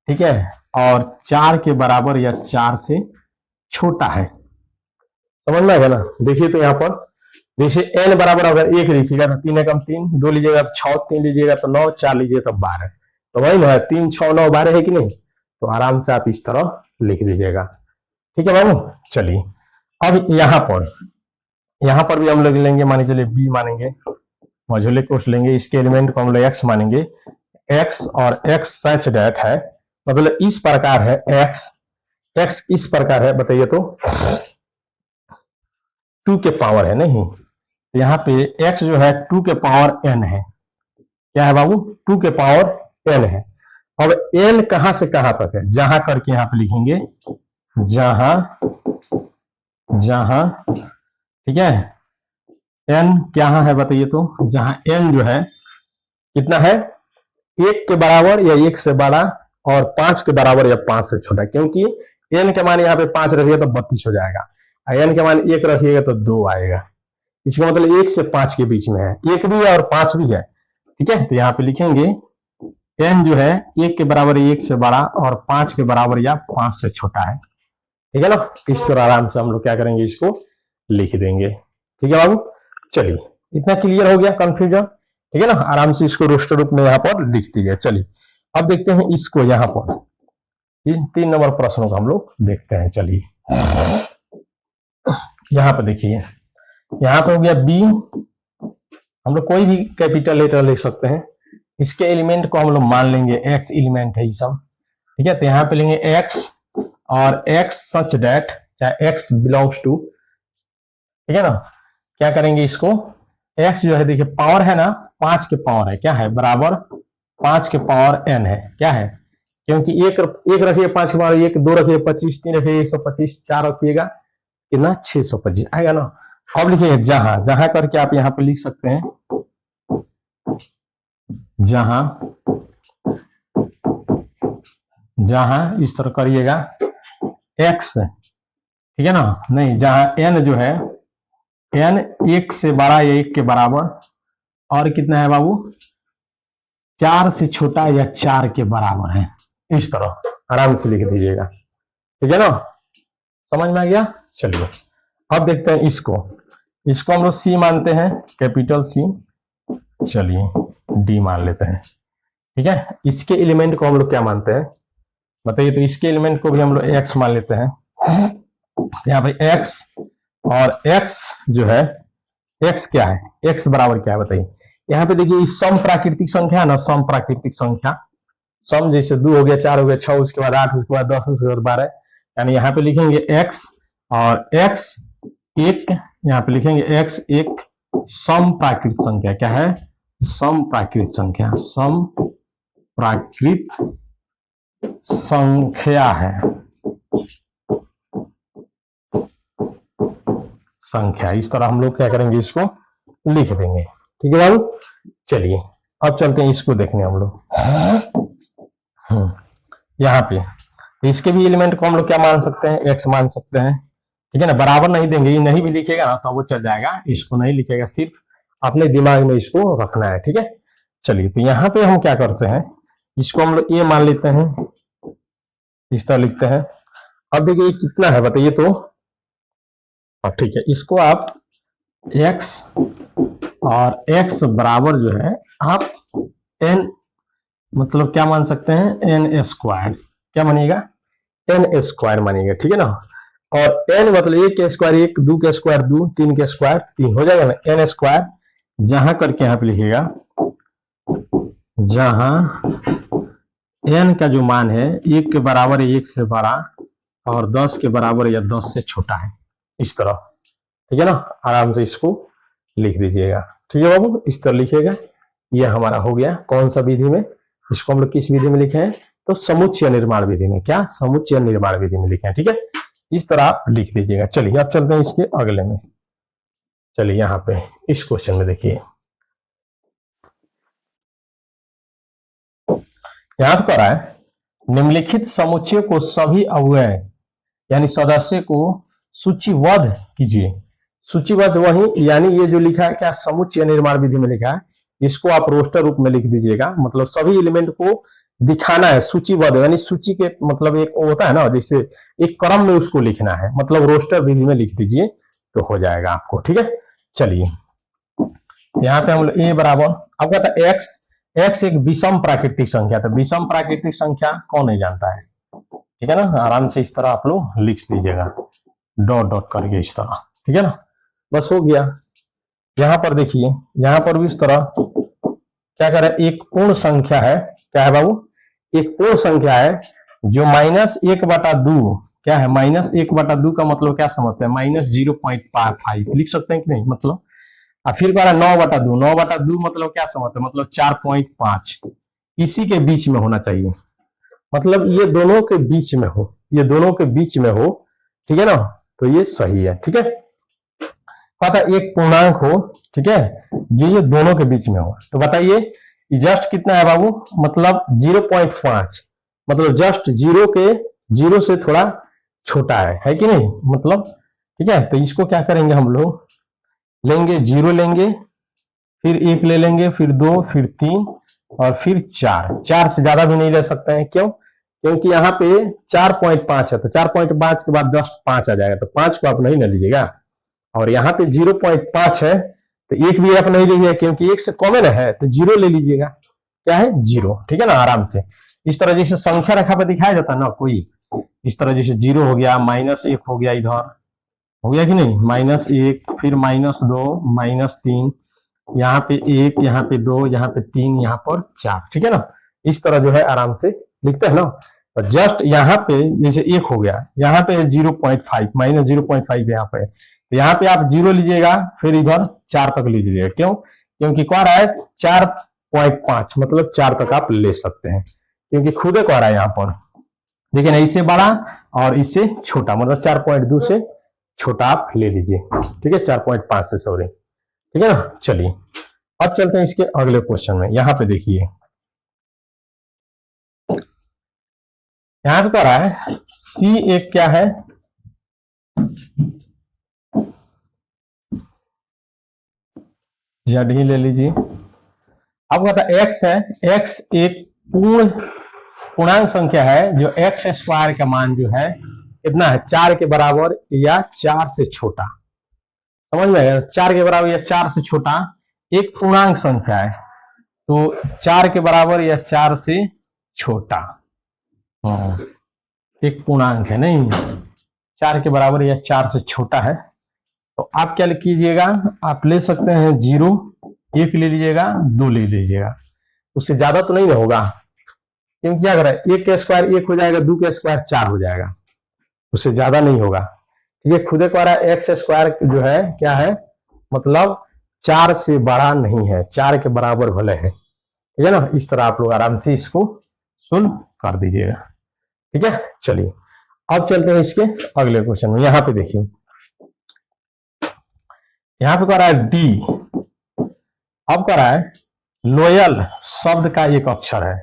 ठीक है, और 4 के बराबर या 4 से छोटा है। समझ में आएगा ना। देखिए तो यहाँ पर जैसे n बराबर अगर 1 लिखिएगा तो 3 एकम 3, 2 लीजिएगा तो 6, 3 लीजिएगा तो 9, 4 लीजिएगा तो 12, तो वही ना है 3, 6, 9, 12 है कि नहीं। तो आराम से आप इस तरह लिख दीजिएगा। ठीक है बाबू। चलिए अब यहाँ पर भी हम लोग लेंगे, मान चलिए बी मानेंगे, मझोले कोष लेंगे, इसके एलिमेंट को हम लोग एक्स मानेंगे। एक्स और एक्स सच डेट है, मतलब इस प्रकार है, एक्स इस प्रकार है, बताइए तो 2 के पावर है नहीं, यहाँ पे x जो है 2 के पावर n है। क्या है बाबू? 2 के पावर n है। अब n कहां से कहां तक है, जहां करके यहाँ पे लिखेंगे, जहां ठीक है, n क्या है बताइए तो, जहां n जो है कितना है, 1 के बराबर या 1 से बड़ा और 5 के बराबर या 5 से छोटा, क्योंकि n के मान यहाँ पे 5 रखिएगा तो 32 हो जाएगा, n के मान 1 रखिएगा तो 2 आएगा। इसका मतलब 1 से 5 के बीच में है, 1 भी है और 5 भी है। ठीक है, तो यहाँ पे लिखेंगे n जो है 1 के बराबर 1 से बड़ा और 5 के बराबर या 5 से छोटा है। ठीक है ना, इस तरह आराम से हम लोग क्या करेंगे, इसको लिख देंगे। ठीक है बाबू। चलिए इतना क्लियर हो गया कंफ्यूजन। ठीक है ना, आराम से इसको रोस्टर रूप में यहाँ पर लिख दीजिए। चलिए अब देखते हैं इसको, यहाँ पर इन 3 नंबर प्रश्नों को हम लोग देखते हैं। चलिए यहाँ पे देखिए, यहाँ पे हो गया बी, हम लोग कोई भी कैपिटल लेटर ले सकते हैं। इसके एलिमेंट को हम लोग मान लेंगे एक्स एलिमेंट है ये सब। ठीक है, तो यहाँ पे लेंगे एक्स और एक्स सच डेट, चाहे एक्स बिलोंग्स टू, ठीक है ना, क्या करेंगे इसको, एक्स जो है देखिए पावर है ना, 5 के पावर है, क्या है, बराबर 5 के पावर n है। क्या है, क्योंकि एक रखिए 5 के पावर 1, 2 रखिए 25, 3 रखिए 125, 4 रखिएगा कितना 625 आएगा ना। अब लिखिए जहां करके आप यहाँ पे लिख सकते हैं, जहां इस तरह करिएगा x, ठीक है ना, नहीं जहां n जो है n 1 से बड़ा या 1 के बराबर और कितना है बाबू, 4 से छोटा या 4 के बराबर है। इस तरह आराम से लिख दीजिएगा। ठीक है ना, समझ में आ गया। चलिए अब देखते हैं इसको हम लोग सी मानते हैं, कैपिटल सी। चलिए डी मान लेते हैं। ठीक है, इसके एलिमेंट को हम लोग क्या मानते हैं बताइए तो, इसके एलिमेंट को भी हम लोग एक्स मान लेते हैं। यहाँ पे एक्स और एक्स जो है, एक्स क्या है, एक्स बराबर क्या है बताइए। यहाँ पे देखिए सम प्राकृतिक संख्या है ना, सम प्राकृतिक संख्या, सम जैसे 2 हो गया, 4 हो गया, 6, उसके बाद 8, उसके बाद 10, उसके बाद 12, यानी यहाँ पे लिखेंगे x और x एक, यहाँ पे लिखेंगे x एक सम प्राकृत संख्या। क्या है, सम प्राकृत संख्या, सम प्राकृत संख्या है, संख्या। इस तरह हम लोग क्या करेंगे, इसको लिख देंगे। ठीक है बाबू। चलिए अब चलते हैं इसको देखने हम लोग। यहाँ पे इसके भी एलिमेंट को हम लोग क्या मान सकते हैं, एक्स मान सकते हैं। ठीक है ना, बराबर नहीं देंगे, ये नहीं भी लिखेगा ना तो वो चल जाएगा, इसको नहीं लिखेगा, सिर्फ अपने दिमाग में इसको रखना है। ठीक है, चलिए तो यहाँ पे हम क्या करते हैं, इसको हम लोग ए मान लेते हैं, इस तरह लिखते हैं। अब देखिए कितना है बताइए तो, और ठीक है, इसको आप x और x बराबर जो है आप n मतलब क्या मान सकते हैं, एन स्क्वायर, क्या मानिएगा, एन स्क्वायर मानिएगा, ठीक है ना। और n मतलब एक के स्क्वायर एक, दो के स्क्वायर दो, तीन के स्क्वायर तीन, हो जाएगा ना एन स्क्वायर। जहां करके यहाँ पे लिखिएगा, जहां n का जो मान है एक के बराबर है, एक से बड़ा, और 10 के बराबर या 10 से छोटा है, इस तरह, ठीक है ना। आराम से इसको लिख दीजिएगा, ठीक है बाबू, इस तरह लिखिएगा। यह हमारा हो गया कौन सा विधि में, इसको हम लोग किस विधि में लिखे हैं, तो समुच्चय निर्माण विधि में, क्या समुच्चय निर्माण विधि में लिखे हैं, ठीक है। इस तरह आप लिख दीजिएगा। चलिए अब चलते हैं इसके अगले में। चलिए यहाँ पे इस क्वेश्चन में देखिए, यहाँ पे कह रहा है निम्नलिखित समुच्चय को सभी अवयव यानी सदस्य को सूचीबद्ध कीजिए। सूचीबद्ध वही, यानी ये जो लिखा है क्या समुच्चय निर्माण विधि में लिखा है, इसको आप रोस्टर रूप में लिख दीजिएगा। मतलब सभी एलिमेंट को दिखाना है, सूचीबद्ध यानी सूची के मतलब एक होता है ना, जैसे एक क्रम में उसको लिखना है, मतलब रोस्टर विधि में लिख दीजिए तो हो जाएगा आपको, ठीक है। चलिए यहाँ पे हम लोग ए बराबर, अब कहता है एक्स एक विषम प्राकृतिक संख्या, तो विषम प्राकृतिक संख्या कौन नहीं जानता है, ठीक है ना। आराम से इस तरह आप लोग लिख दीजिएगा, डॉट डॉट करके इस तरह, ठीक है ना, बस हो गया। यहां पर देखिए, यहां पर भी इस तरह क्या कर रहा है, एक पूर्ण संख्या है, क्या है बाबू, एक पूर्ण संख्या है जो -1/2, क्या है -1/2 का मतलब क्या समझते हैं, -0.5 लिख सकते हैं कि नहीं, मतलब। और फिर कह रहा है 9/2 मतलब क्या समझते हैं, मतलब 4.5, इसी के बीच में होना चाहिए, मतलब ये दोनों के बीच में हो, ये दोनों के बीच में हो, ठीक है ना, तो ये सही है, ठीक है। कहता एक पूर्णांक हो, ठीक है, जो ये दोनों के बीच में हो, तो बताइए जस्ट कितना है बाबू, मतलब 0.5, मतलब जस्ट जीरो से थोड़ा छोटा है कि नहीं, मतलब, ठीक है। तो इसको क्या करेंगे हम लोग, लेंगे 0 लेंगे, फिर 1 ले लेंगे, फिर 2, फिर 3 और फिर 4 से ज्यादा भी नहीं ले सकते हैं, क्यों, क्योंकि यहाँ पे 4.5 है, तो 4.5 के बाद जस्ट 5 आ जाएगा, तो 5 को आप नहीं ले लीजिएगा। और यहाँ पे 0.5 है, तो 1 भी आप नहीं लीजिएगा, क्योंकि 1 से कॉमन है, तो 0 ले लीजिएगा, क्या है 0, ठीक है ना। आराम से इस तरह जैसे संख्या रेखा पे दिखाया जाता है ना कोई, इस तरह जैसे 0 हो गया, -1 हो गया, इधर हो गया कि नहीं, -1, फिर -2, -3, यहाँ पे 1, यहाँ पे 2, यहाँ पे 3, यहाँ पर 4, ठीक है ना। इस तरह जो है आराम से लिखते हैं ना। और जस्ट यहाँ पे जैसे 1 हो गया, यहाँ पे 0.5, -0.5 यहाँ पे, तो यहाँ पे आप 0 लीजिएगा, फिर इधर 4 तक लीजिएगा, क्यों, क्योंकि कह रहा है 4.5, मतलब 4 तक आप ले सकते हैं, क्योंकि खुदे कह रहा है यहाँ पर, देखिए ना, इससे बड़ा और इससे छोटा, मतलब 4.2 से छोटा आप ले लीजिए, ठीक है, 4.5 से, सॉरी, ठीक है ना। चलिए अब चलते हैं इसके अगले क्वेश्चन में। यहाँ पे देखिए, यहाँ पे कह रहा है C एक क्या है, जेड ही ले लीजिए। अब कहता है x है, x एक पूर्णांक संख्या है जो x स्क्वायर का मान जो है कितना है, 4 के बराबर या 4 से छोटा, समझ में आएगा, 4 के बराबर या 4 से छोटा एक पूर्णांक संख्या है, तो 4 के बराबर या 4 से छोटा, एक पूर्णांक है, नहीं 4 के बराबर या 4 से छोटा है, तो आप क्या कीजिएगा, आप ले सकते हैं 0, 1 ले लीजिएगा, 2 ले लीजिएगा, उससे ज्यादा तो नहीं होगा, क्योंकि क्या करें, 1 का स्क्वायर 1 हो जाएगा, 2 का स्क्वायर 4 हो जाएगा, उससे ज्यादा नहीं होगा, ठीक है। खुदे कह रहा है एक्स स्क्वायर जो है क्या है, मतलब 4 से बड़ा नहीं है, 4 के बराबर भले है, ठीक है ना। इस तरह आप लोग आराम से इसको सुन कर दीजिएगा, ठीक है। चलिए अब चलते हैं इसके अगले क्वेश्चन में। यहाँ पे देखिए, यहाँ पे कह रहा है डी, अब कह रहा है लोयल शब्द का एक अक्षर है,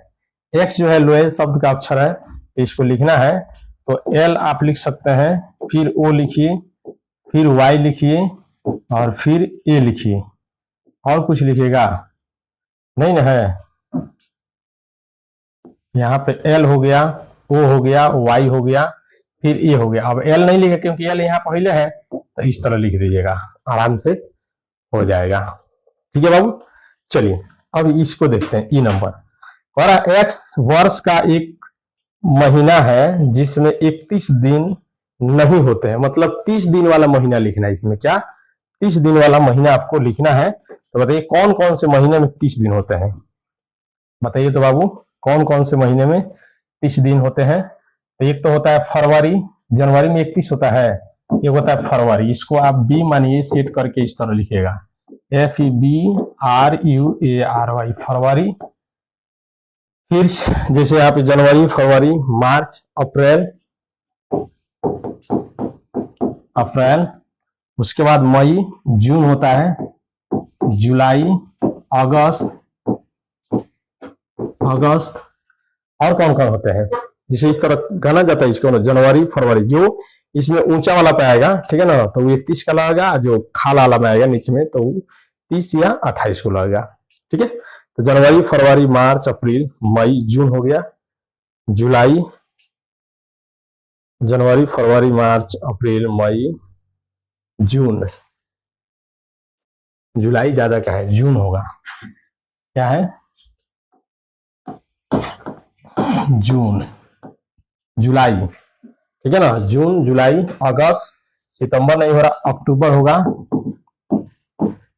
एक्स जो है लोयल शब्द का अक्षर है, इसको लिखना है, तो एल आप लिख सकते हैं, फिर ओ लिखिए, फिर वाई लिखिए, और फिर ए लिखिए, और कुछ लिखिएगा नहीं ना है। यहाँ पे एल हो गया, ओ हो गया, वाई हो गया, फिर ए हो गया। अब एल नहीं लिखा क्योंकि एल यहाँ पहले है, तो इस तरह लिख दीजिएगा, आराम से हो जाएगा। ठीक है बाबू, चलिए अब इसको देखते हैं। ई नंबर और एक्स वर्ष का एक महीना है जिसमें 31 दिन नहीं होते हैं, मतलब 30 दिन वाला महीना लिखना है इसमें। क्या 30 दिन वाला महीना आपको लिखना है। तो बताइए कौन कौन से महीने में 30 दिन होते हैं, बताइए तो बाबू, कौन कौन से महीने में 30 दिन होते हैं। तो एक तो होता है फरवरी, जनवरी में 31 होता है, एक होता है फरवरी। इसको आप बी मानिए, सेट करके इस तरह लिखिएगा, FEBRUARY, फरवरी। फिर जैसे यहाँ पे जनवरी, फरवरी, मार्च, अप्रैल, उसके बाद मई, जून होता है, जुलाई, अगस्त, और कौन कौन होते हैं, जिसे इस तरह गाना जाता है इसको ना, जनवरी, फरवरी। जो इसमें ऊंचा वाला पे आएगा, ठीक है ना, तो वो 31 का लगेगा, जो खाला वाला में आएगा नीचे में, तो 30 या 28 को लगेगा। ठीक है, तो जनवरी, फरवरी, मार्च, अप्रैल, मई, जून हो गया, जुलाई, जनवरी, फरवरी, मार्च, अप्रैल, मई, जून। जुलाई ज्यादा का है, जून होगा, क्या है, जून, जुलाई। ठीक है ना, जून, जुलाई, अगस्त, सितंबर नहीं हो रहा, अक्टूबर होगा,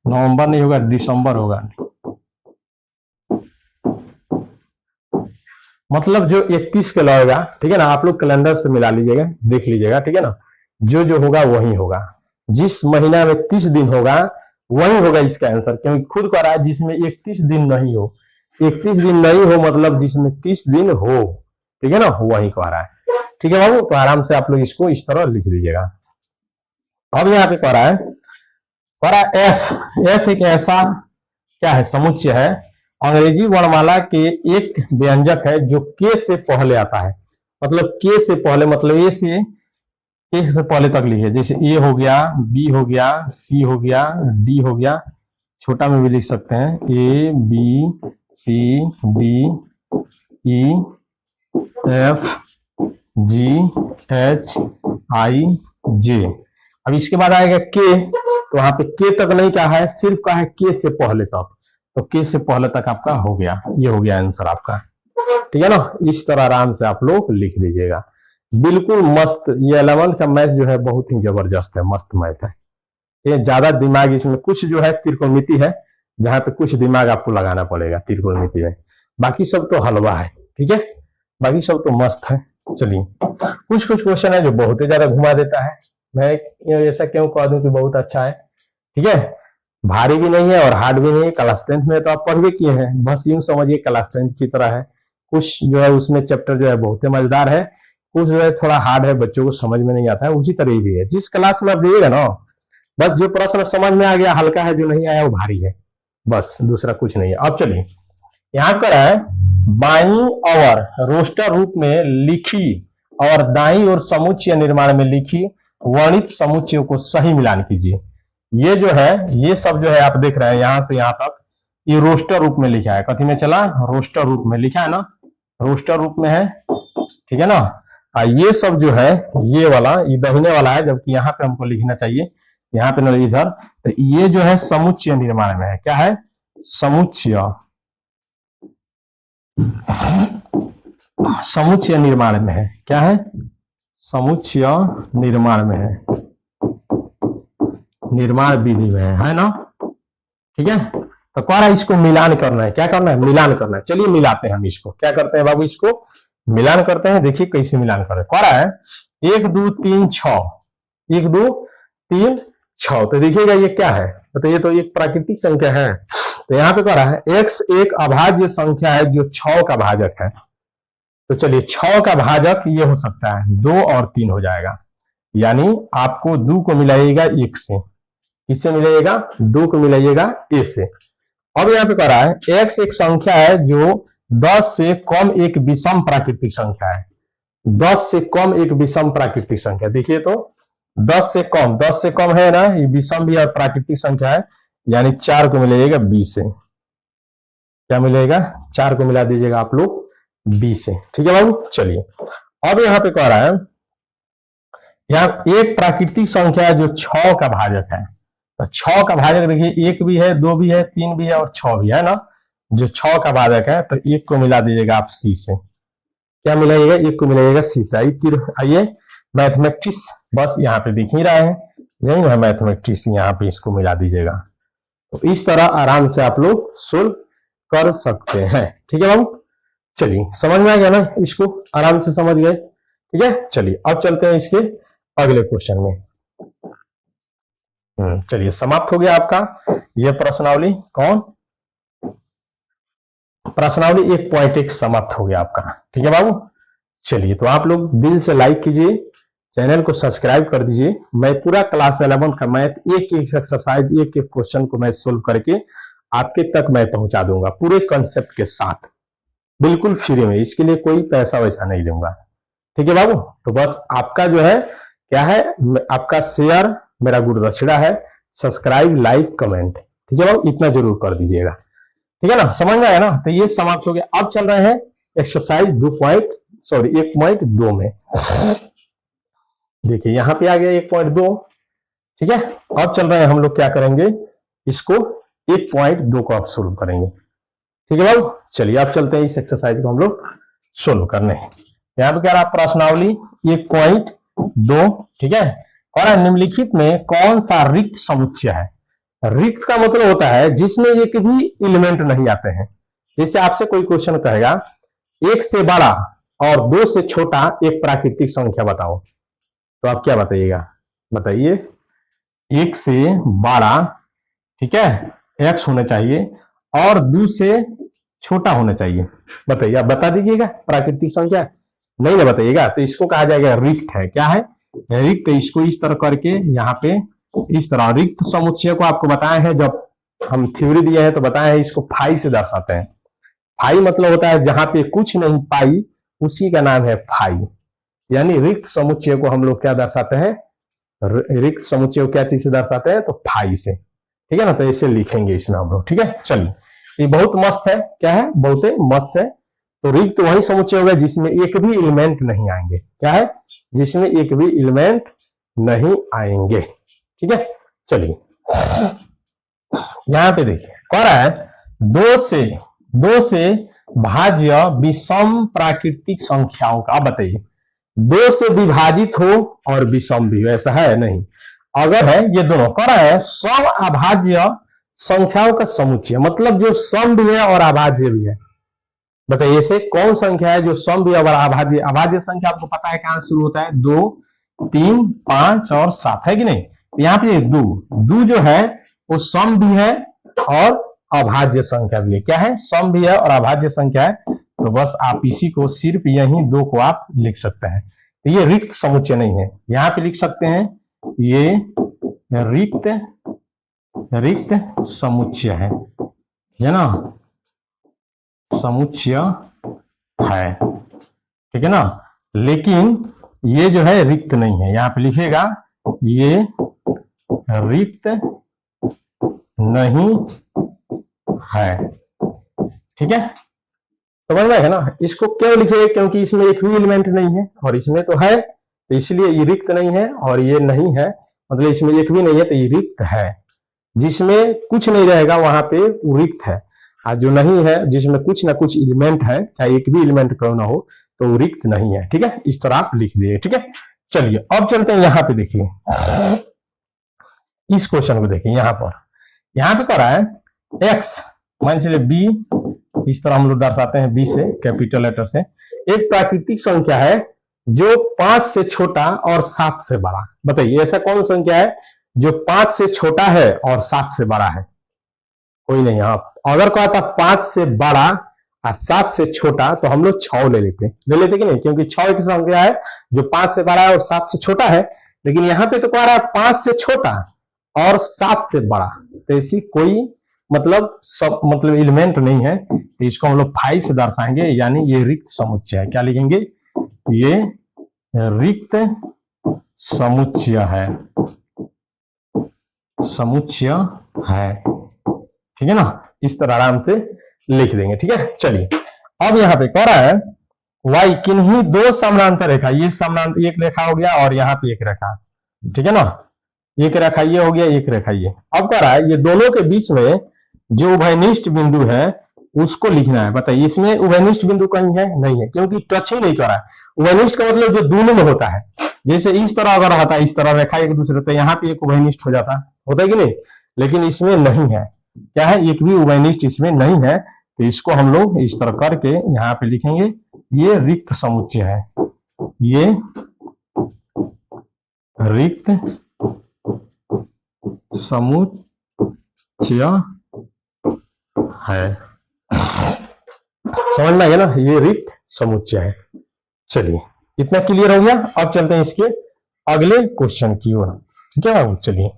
नवंबर नहीं होगा, दिसंबर होगा। मतलब जो 31 के लगेगा, ठीक है ना, आप लोग कैलेंडर से मिला लीजिएगा, देख लीजिएगा, ठीक है ना, जो जो होगा वही होगा। जिस महीना में 30 दिन होगा वही होगा इसका आंसर, क्योंकि खुद कह रहा है जिसमें 31 दिन नहीं हो। 31 दिन नहीं हो मतलब जिसमें 30 दिन हो, ठीक है ना, वही कह रहा है। ठीक है बाबू, तो आराम से आप लोग इसको इस तरह लिख दीजिएगा। अब यहाँ पे कह रहा है एफ एक ऐसा क्या है, समुच्चय है, अंग्रेजी वर्णमाला के एक व्यंजक है जो के से पहले आता है। मतलब के से पहले, मतलब ए से पहले तक लिखे, जैसे ए हो गया, बी हो गया, सी हो गया, डी हो गया, छोटा में भी लिख सकते हैं, A B C D E F G H I J. अब इसके बाद आएगा के, तो वहां पे के तक नहीं कहा है, सिर्फ कहा है के से पहले तक, तो के से पहले तक आपका हो गया, ये हो गया आंसर आपका। ठीक है ना, इस तरह आराम से आप लोग लिख दीजिएगा, बिल्कुल मस्त। ये 11th का मैथ जो है बहुत ही जबरदस्त है, मस्त मैथ है। ये ज्यादा दिमाग इसमें, कुछ जो है त्रिकोणमिति है जहां पे कुछ दिमाग आपको लगाना पड़ेगा त्रिकोणमिति में, बाकी सब तो हलवा है। ठीक है, बाकी सब तो मस्त है। चलिए, कुछ क्वेश्चन है जो बहुत ही ज्यादा घुमा देता है, मैं ऐसा क्यों कह दूं कि बहुत अच्छा है। ठीक है, भारी भी नहीं है और हार्ड भी नहीं है। क्लास 10th में तो आप पढ़ भी किए हैं, बस यूं समझिए क्लास 10th की तरह है। कुछ जो है उसमें चैप्टर जो है बहुत ही मजेदार है, कुछ जो है थोड़ा हार्ड है, बच्चों को समझ में नहीं आता है, उसी तरह भी है। जिस क्लास में आप जाइएगा ना, बस जो प्रश्न समझ में आ गया हल्का है, जो नहीं आया वो भारी है, बस दूसरा कुछ नहीं है। अब चलिए, यहाँ कर है बाई और रोस्टर रूप में लिखी और दाई और समुच्चय निर्माण में लिखी वर्णित समुच्चयों को सही मिलान कीजिए। ये जो है, ये सब जो है आप देख रहे हैं यहां से यहां तक, ये रोस्टर रूप में लिखा है। कथी में चला, रोस्टर रूप में लिखा है ना, रोस्टर रूप में है। ठीक है ना, ये सब जो है, ये वाला, ये दाहिने वाला है, जबकि यहाँ पे हमको लिखना चाहिए, यहाँ पे ना इधर। तो ये जो है समुच्चय निर्माण में है। क्या है, समुच्चय, समुच्चय निर्माण में है। क्या है, समुच्चय निर्माण में है, निर्माण विधि में है ना। ठीक है, तो कह रहा है इसको मिलान करना है। क्या करना है, मिलान करना है। चलिए मिलाते हैं हम इसको। क्या करते हैं बाबू, इसको मिलान करते हैं। देखिए कैसे मिलान करें। कह रहा है 1 2 3 6, 1 2 3 6। तो देखिएगा ये क्या है, तो ये तो एक प्राकृतिक संख्या है। तो यहाँ पे कह रहा है x एक अभाज्य संख्या है जो 6 का भाजक है। तो चलिए 6 का भाजक ये हो सकता है 2 और 3 हो जाएगा, यानी आपको 2 को मिलाइएगा 1 से, किससे मिलाइएगा, 2 को मिलाइएगा a से। अब यहाँ पे कह रहा है x एक संख्या है जो 10 से कम एक विषम प्राकृतिक संख्या है। 10 से कम एक विषम प्राकृतिक संख्या, देखिए तो 10 से कम, 10 से कम है ना, ये विषम भी और प्राकृतिक संख्या है, यानी 4 को मिलाइएगा b से। क्या मिलेगा, 4 को मिला दीजिएगा आप लोग b से। ठीक है बाबू, चलिए अब यहाँ पे कह रहा है यहाँ एक प्राकृतिक संख्या है जो 6 का भाजक है। तो 6 का भाजक देखिए, 1 भी है, 2 भी है, 3 भी है और 6 भी है ना। जो 6 का भाजक है तो 1 को मिला दीजिएगा आप सी से। क्या मिलाइएगा? 1 को मिलाइएगा सी से। आइए मैथमेटिक्स बस यहाँ पे दिख ही रहा है, यही ना मैथमेटिक्स, यहाँ पे इसको मिला दीजिएगा। तो इस तरह आराम से आप लोग सोल्व कर सकते हैं। ठीक है बाबू, चलिए समझ में आ गया ना, इसको आराम से समझ गए। ठीक है, चलिए अब चलते हैं इसके अगले क्वेश्चन में। चलिए समाप्त हो गया आपका यह प्रश्नावली। कौन प्रश्नावली 1.1 समाप्त हो गया आपका। ठीक है बाबू, चलिए तो आप लोग दिल से लाइक कीजिए, चैनल को सब्सक्राइब कर दीजिए। मैं पूरा क्लास 11 का मैथ एक एक एक्सरसाइज, एक एक क्वेश्चन को मैं सोल्व करके आपके तक मैं पहुंचा दूंगा पूरे कंसेप्ट के साथ, बिल्कुल फ्री में। इसके लिए कोई पैसा वैसा नहीं लूंगा। ठीक है बाबू, तो बस आपका जो है क्या है, आपका शेयर मेरा गुरु दक्षिणा है, सब्सक्राइब, लाइक, कमेंट। ठीक है बाबू, इतना जरूर कर दीजिएगा। ठीक है ना, समझ में आया ना। तो ये समाप्त हो गया। अब चल रहे हैं एक्सरसाइज 1.2 में। देखिए यहाँ पे आ गया 1.2। ठीक है, अब चल रहे हैं हम लोग क्या करेंगे, इसको 1.2 को आप सोल्व करेंगे। ठीक है बाबू, चलिए अब चलते हैं इस एक्सरसाइज को हम लोग सोल्व करने। यहाँ पे क्या रहा, प्रश्नावली 1.2। ठीक है, और निम्नलिखित में कौन सा रिक्त समुच्चय है। रिक्त का मतलब होता है जिसमें एक भी एलिमेंट नहीं आते हैं। जैसे आपसे कोई क्वेश्चन कहेगा 1 से बड़ा और 2 से छोटा एक प्राकृतिक संख्या बताओ, तो आप क्या बताइएगा? बताइए 1 से बड़ा, ठीक है, x होना चाहिए और 2 से छोटा होना चाहिए। बताइए, आप बता दीजिएगा प्राकृतिक संख्या। नहीं ना बताइएगा तो इसको कहा जाएगा रिक्त है। क्या है? रिक्त। इसको इस तरह करके यहाँ पे इस तरह रिक्त समुच्चय को आपको बताए हैं, जब हम थ्योरी दिए हैं तो बताए हैं इसको फाई से दर्शाते हैं। फाई मतलब होता है जहां पे कुछ नहीं पाई, उसी का नाम है फाई। यानी रिक्त समुच्चय को हम लोग क्या दर्शाते हैं, रिक्त समुच्चय को क्या चीज से दर्शाते हैं, तो फाई से। ठीक है ना, तो ऐसे लिखेंगे इसमें हम लोग। ठीक है, चलिए ये बहुत मस्त है। क्या है? बहुत मस्त है। तो रिक्त वही समुच्चय होगा जिसमें एक भी एलिमेंट नहीं आएंगे। क्या है? जिसमें एक भी एलिमेंट नहीं आएंगे। ठीक है, चलिए यहां पे देखिए कह रहा है 2 से भाज्य विषम प्राकृतिक संख्याओं का। बताइए 2 से विभाजित हो और विषम भी हो, ऐसा है? नहीं। अगर है, ये दोनों कह रहा है सम अभाज्य संख्याओं का समुच्चय, मतलब जो सम भी है और अभाज्य भी है। बताइए ऐसे कौन संख्या है जो सम भी और अभाज्य। अभाज्य संख्या आपको पता है कहां शुरू होता है, 2, 3, 5 और 7, है कि नहीं। यहाँ पे 2 जो है वो सम भी है और अभाज्य संख्या भी है। क्या है? सम भी है और अभाज्य संख्या है। तो बस आप इसी को सिर्फ यही 2 को आप लिख सकते हैं। तो ये रिक्त समुच्चय नहीं है, यहाँ पे लिख सकते हैं ये रिक्त समुच्चय है ना, समुच्चय है। ठीक है ना, लेकिन ये जो है रिक्त नहीं है। यहाँ पे लिखेगा ये रिक्त नहीं है। ठीक है, समझ में है ना। इसको क्यों लिखे? क्योंकि इसमें एक भी एलिमेंट नहीं है और इसमें तो है, तो इसलिए ये रिक्त नहीं है। और ये नहीं है मतलब इसमें एक भी नहीं है, तो ये रिक्त है। जिसमें कुछ नहीं रहेगा वहां पे वो रिक्त है, और जो नहीं है जिसमें कुछ ना कुछ एलिमेंट है, चाहे एक भी एलिमेंट क्यों ना हो, तो वो रिक्त नहीं है। ठीक है, इस तरह आप लिख दिए। ठीक है, चलिए अब चलते हैं यहाँ पे। देखिए इस क्वेश्चन को देखिए, यहाँ पे कह रहा है एक्स, मान चलिए बी, इस तरह हम लोग दर्शाते हैं बी से, कैपिटल लेटर से। एक प्राकृतिक संख्या है जो 5 से छोटा और 7 से बड़ा। बताइए ऐसा कौन संख्या है जो 5 से छोटा है और 7 से बड़ा है? कोई नहीं। आप अगर कहा था 5 से बड़ा और 7 से छोटा, तो हम लोग 6 ले लेते कि नहीं, क्योंकि 6 एक संख्या है जो 5 से बड़ा है और 7 से छोटा है। लेकिन यहाँ पे तो कह रहा है 5 से छोटा और 7 से बड़ा, तो ऐसी कोई मतलब एलिमेंट नहीं है। तो इसको हम लोग फाई से दर्शाएंगे, यानी ये रिक्त समुच्चय है। क्या लिखेंगे? ये रिक्त समुच्चय है, ठीक है ना। इस तरह आराम से लिख देंगे। ठीक है, चलिए अब यहाँ पे कह रहा है वाई किन्हीं दो समानांतर रेखा, ये समानांतर एक रेखा हो गया और यहाँ पे एक रेखा, ठीक है ना, एक रेखा ये हो गया, एक रेखा ये। अब कह रहा है ये दोनों के बीच में जो उभयनिष्ठ बिंदु है उसको लिखना है। बताइए इसमें उभयनिष्ठ बिंदु कहीं है? नहीं है, क्योंकि टच ही नहीं कर रहा है। उभयनिष्ठ का मतलब जो दोनों में होता है, जैसे इस तरह अगर रहता है, इस तरह रेखा एक दूसरे, तो यहाँ पे एक उभयनिष्ठ हो जाता, होता है कि नहीं, लेकिन इसमें नहीं है। क्या है? एक भी उभयनिष्ठ इसमें नहीं है, तो इसको हम लोग इस तरह करके यहाँ पे लिखेंगे, ये रिक्त समुच्चय है, ये रिक्त समुच्चय है। समझ में आ गया ना, ये रिक्त समुच्चय है। चलिए इतना क्लियर हो गया। अब चलते हैं इसके अगले क्वेश्चन की ओर, ठीक है बाबू। चलिए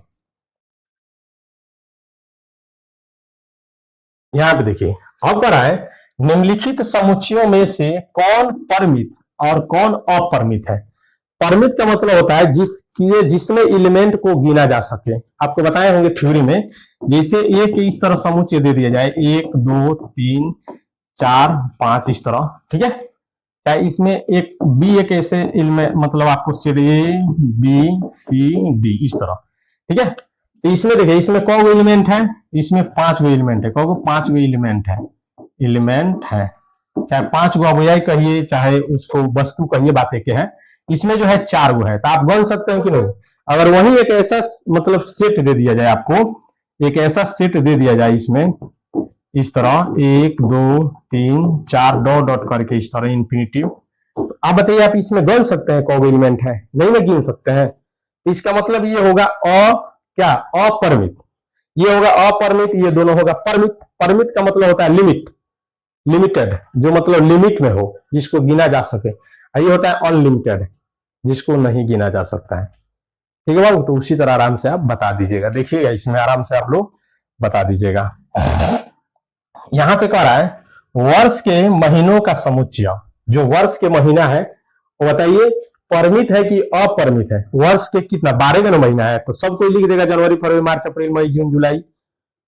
यहां पे देखिए, अब कह रहा है निम्नलिखित समुच्चयों में से कौन परिमित और कौन अपरिमित है। परिमित का मतलब होता है जिसमें एलिमेंट को गिना जा सके। आपको बताए होंगे थ्योरी में, जैसे एक इस तरह समुच्चय दे दिया जाए, 1 2 3 4 5 इस तरह, ठीक है, चाहे इसमें एक बी एक ऐसे एलिमेंट, मतलब आपको set A B C D इस तरह, ठीक है। तो इसमें देखिए इसमें कौ गो एलिमेंट है, इसमें 5 गो एलिमेंट है, कौ गो 5 गो एलिमेंट है, चाहे 5 गो अवयव कहिए चाहे उसको वस्तु कहिए, बातें के हैं। इसमें जो है 4 गो है, तो आप गन सकते हैं कि नहीं। अगर वही एक ऐसा मतलब सेट दे दिया जाए, आपको एक ऐसा सेट दे दिया जाए इसमें इस तरह 1 2 3 4 डॉट डॉट करके इस तरह इंफिनिटिव, तो आप बताइए आप इसमें गन सकते हैं कौ एलिमेंट है? नहीं ना गिन सकते हैं। इसका मतलब ये होगा क्या अपरिमित, ये होगा अपरिमित, ये दोनों होगा परिमित। परिमित का मतलब होता है लिमिट, लिमिटेड, जो मतलब लिमिट में हो, जिसको गिना जा सके। ये होता है अनलिमिटेड, जिसको नहीं गिना जा सकता है। ठीक है बाबू, तो उसी तरह आराम से आप बता दीजिएगा, देखिएगा इसमें आराम से आप लोग बता दीजिएगा। यहां पे कह रहा है वर्ष के महीनों का समुच्चय, जो वर्ष के महीना है वो बताइए परिमित है कि अपरिमित है। वर्ष के कितना 12 का महीना है, तो सब कोई लिख देगा, जनवरी फरवरी मार्च अप्रैल मई जून जुलाई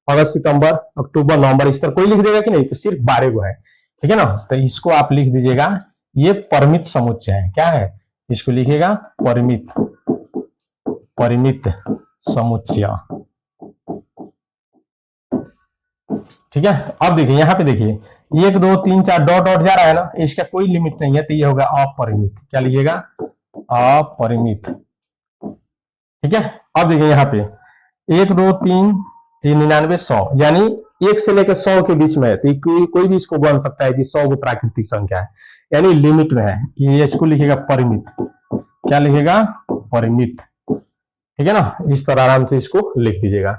अगस्त सितंबर अक्टूबर नवंबर, इस तरह कोई लिख देगा कि नहीं, तो सिर्फ 12 गो है, ठीक है ना। तो इसको आप लिख दीजिएगा, ये परिमित समुच्चय है। क्या है? इसको लिखिएगा परिमित, परिमित समुच्चय, ठीक है। अब देखिए यहाँ पे देखिए 1 2 3 4 डॉट डॉट जा रहा है ना, इसका कोई लिमिट नहीं है, तो ये होगा अपरिमित। क्या लिखिएगा? अपरिमित, ठीक है। अब देखिए यहाँ पे 1 2 3 99 100, यानी 1 से लेकर 100 के बीच में है, तो कोई भी इसको बन सकता है कि 100 को प्राकृतिक संख्या है, यानी लिमिट में है। ये इसको लिखेगा परिमित। क्या लिखेगा? परिमित, ठीक है ना। इस तरह आराम से इसको लिख दीजिएगा।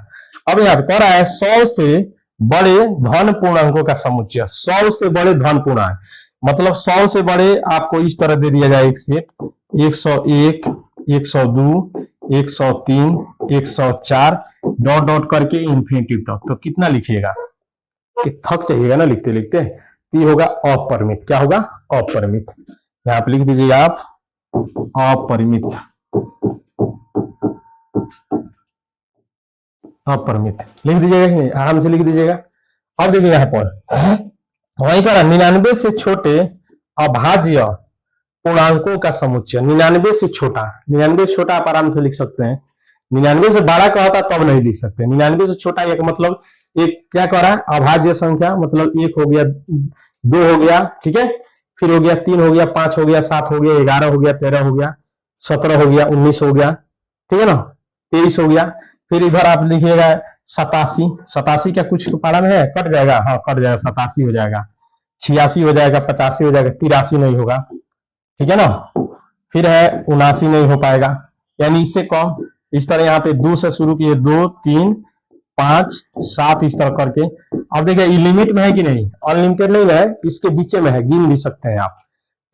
अब यहाँ पे कह रहा है 100 से बड़े धन पूर्णांकों का समुच्चय। 100 से बड़े धन पूर्णांक मतलब 100 से बड़े आपको इस तरह दे दिया जाए एक सेट, 101 102 103 104 डॉट डॉट करके इंफिनिटिव तक, तो कितना लिखिएगा कि थक चाहिएगा ना लिखते लिखते, तो ये होगा अपरिमित। क्या होगा? अपरिमित। यहाँ पे लिख दीजिए आप अपरिमित, अपरिमित लिख दीजिएगा कि नहीं, आराम से लिख दीजिएगा। अब देखिए यहाँ पर वही करा 99 से छोटे अभाज्य पूर्णांकों का समुच्चय। 99 से छोटा, 99 से छोटा आप आराम से लिख सकते हैं, 99 से बड़ा का होता तब नहीं लिख सकते। 99 से छोटा एक मतलब एक क्या कह रहा है अभाज्य संख्या, मतलब 1 हो गया 2 हो गया, ठीक है, फिर हो गया 3 हो गया 5 हो गया 7 हो गया 11 हो गया 13 हो गया 17 हो गया 19 हो गया, ठीक है ना, 23 हो गया। फिर इधर आप लिखिएगा 87, 87 का कुछ पारा में है, कट जाएगा, हाँ कट जाएगा, 87 हो जाएगा, 86 हो जाएगा, 85 हो जाएगा, 83 नहीं होगा, ठीक है ना। फिर है 79 नहीं हो पाएगा, यानी इससे कम। इस तरह यहाँ पे 2 से शुरू किए 2 3 5 7 इस तरह करके। अब देखिए ये लिमिट में है कि नहीं, अनलिमिटेड नहीं है, इसके बीच में है, गिन भी सकते हैं आप,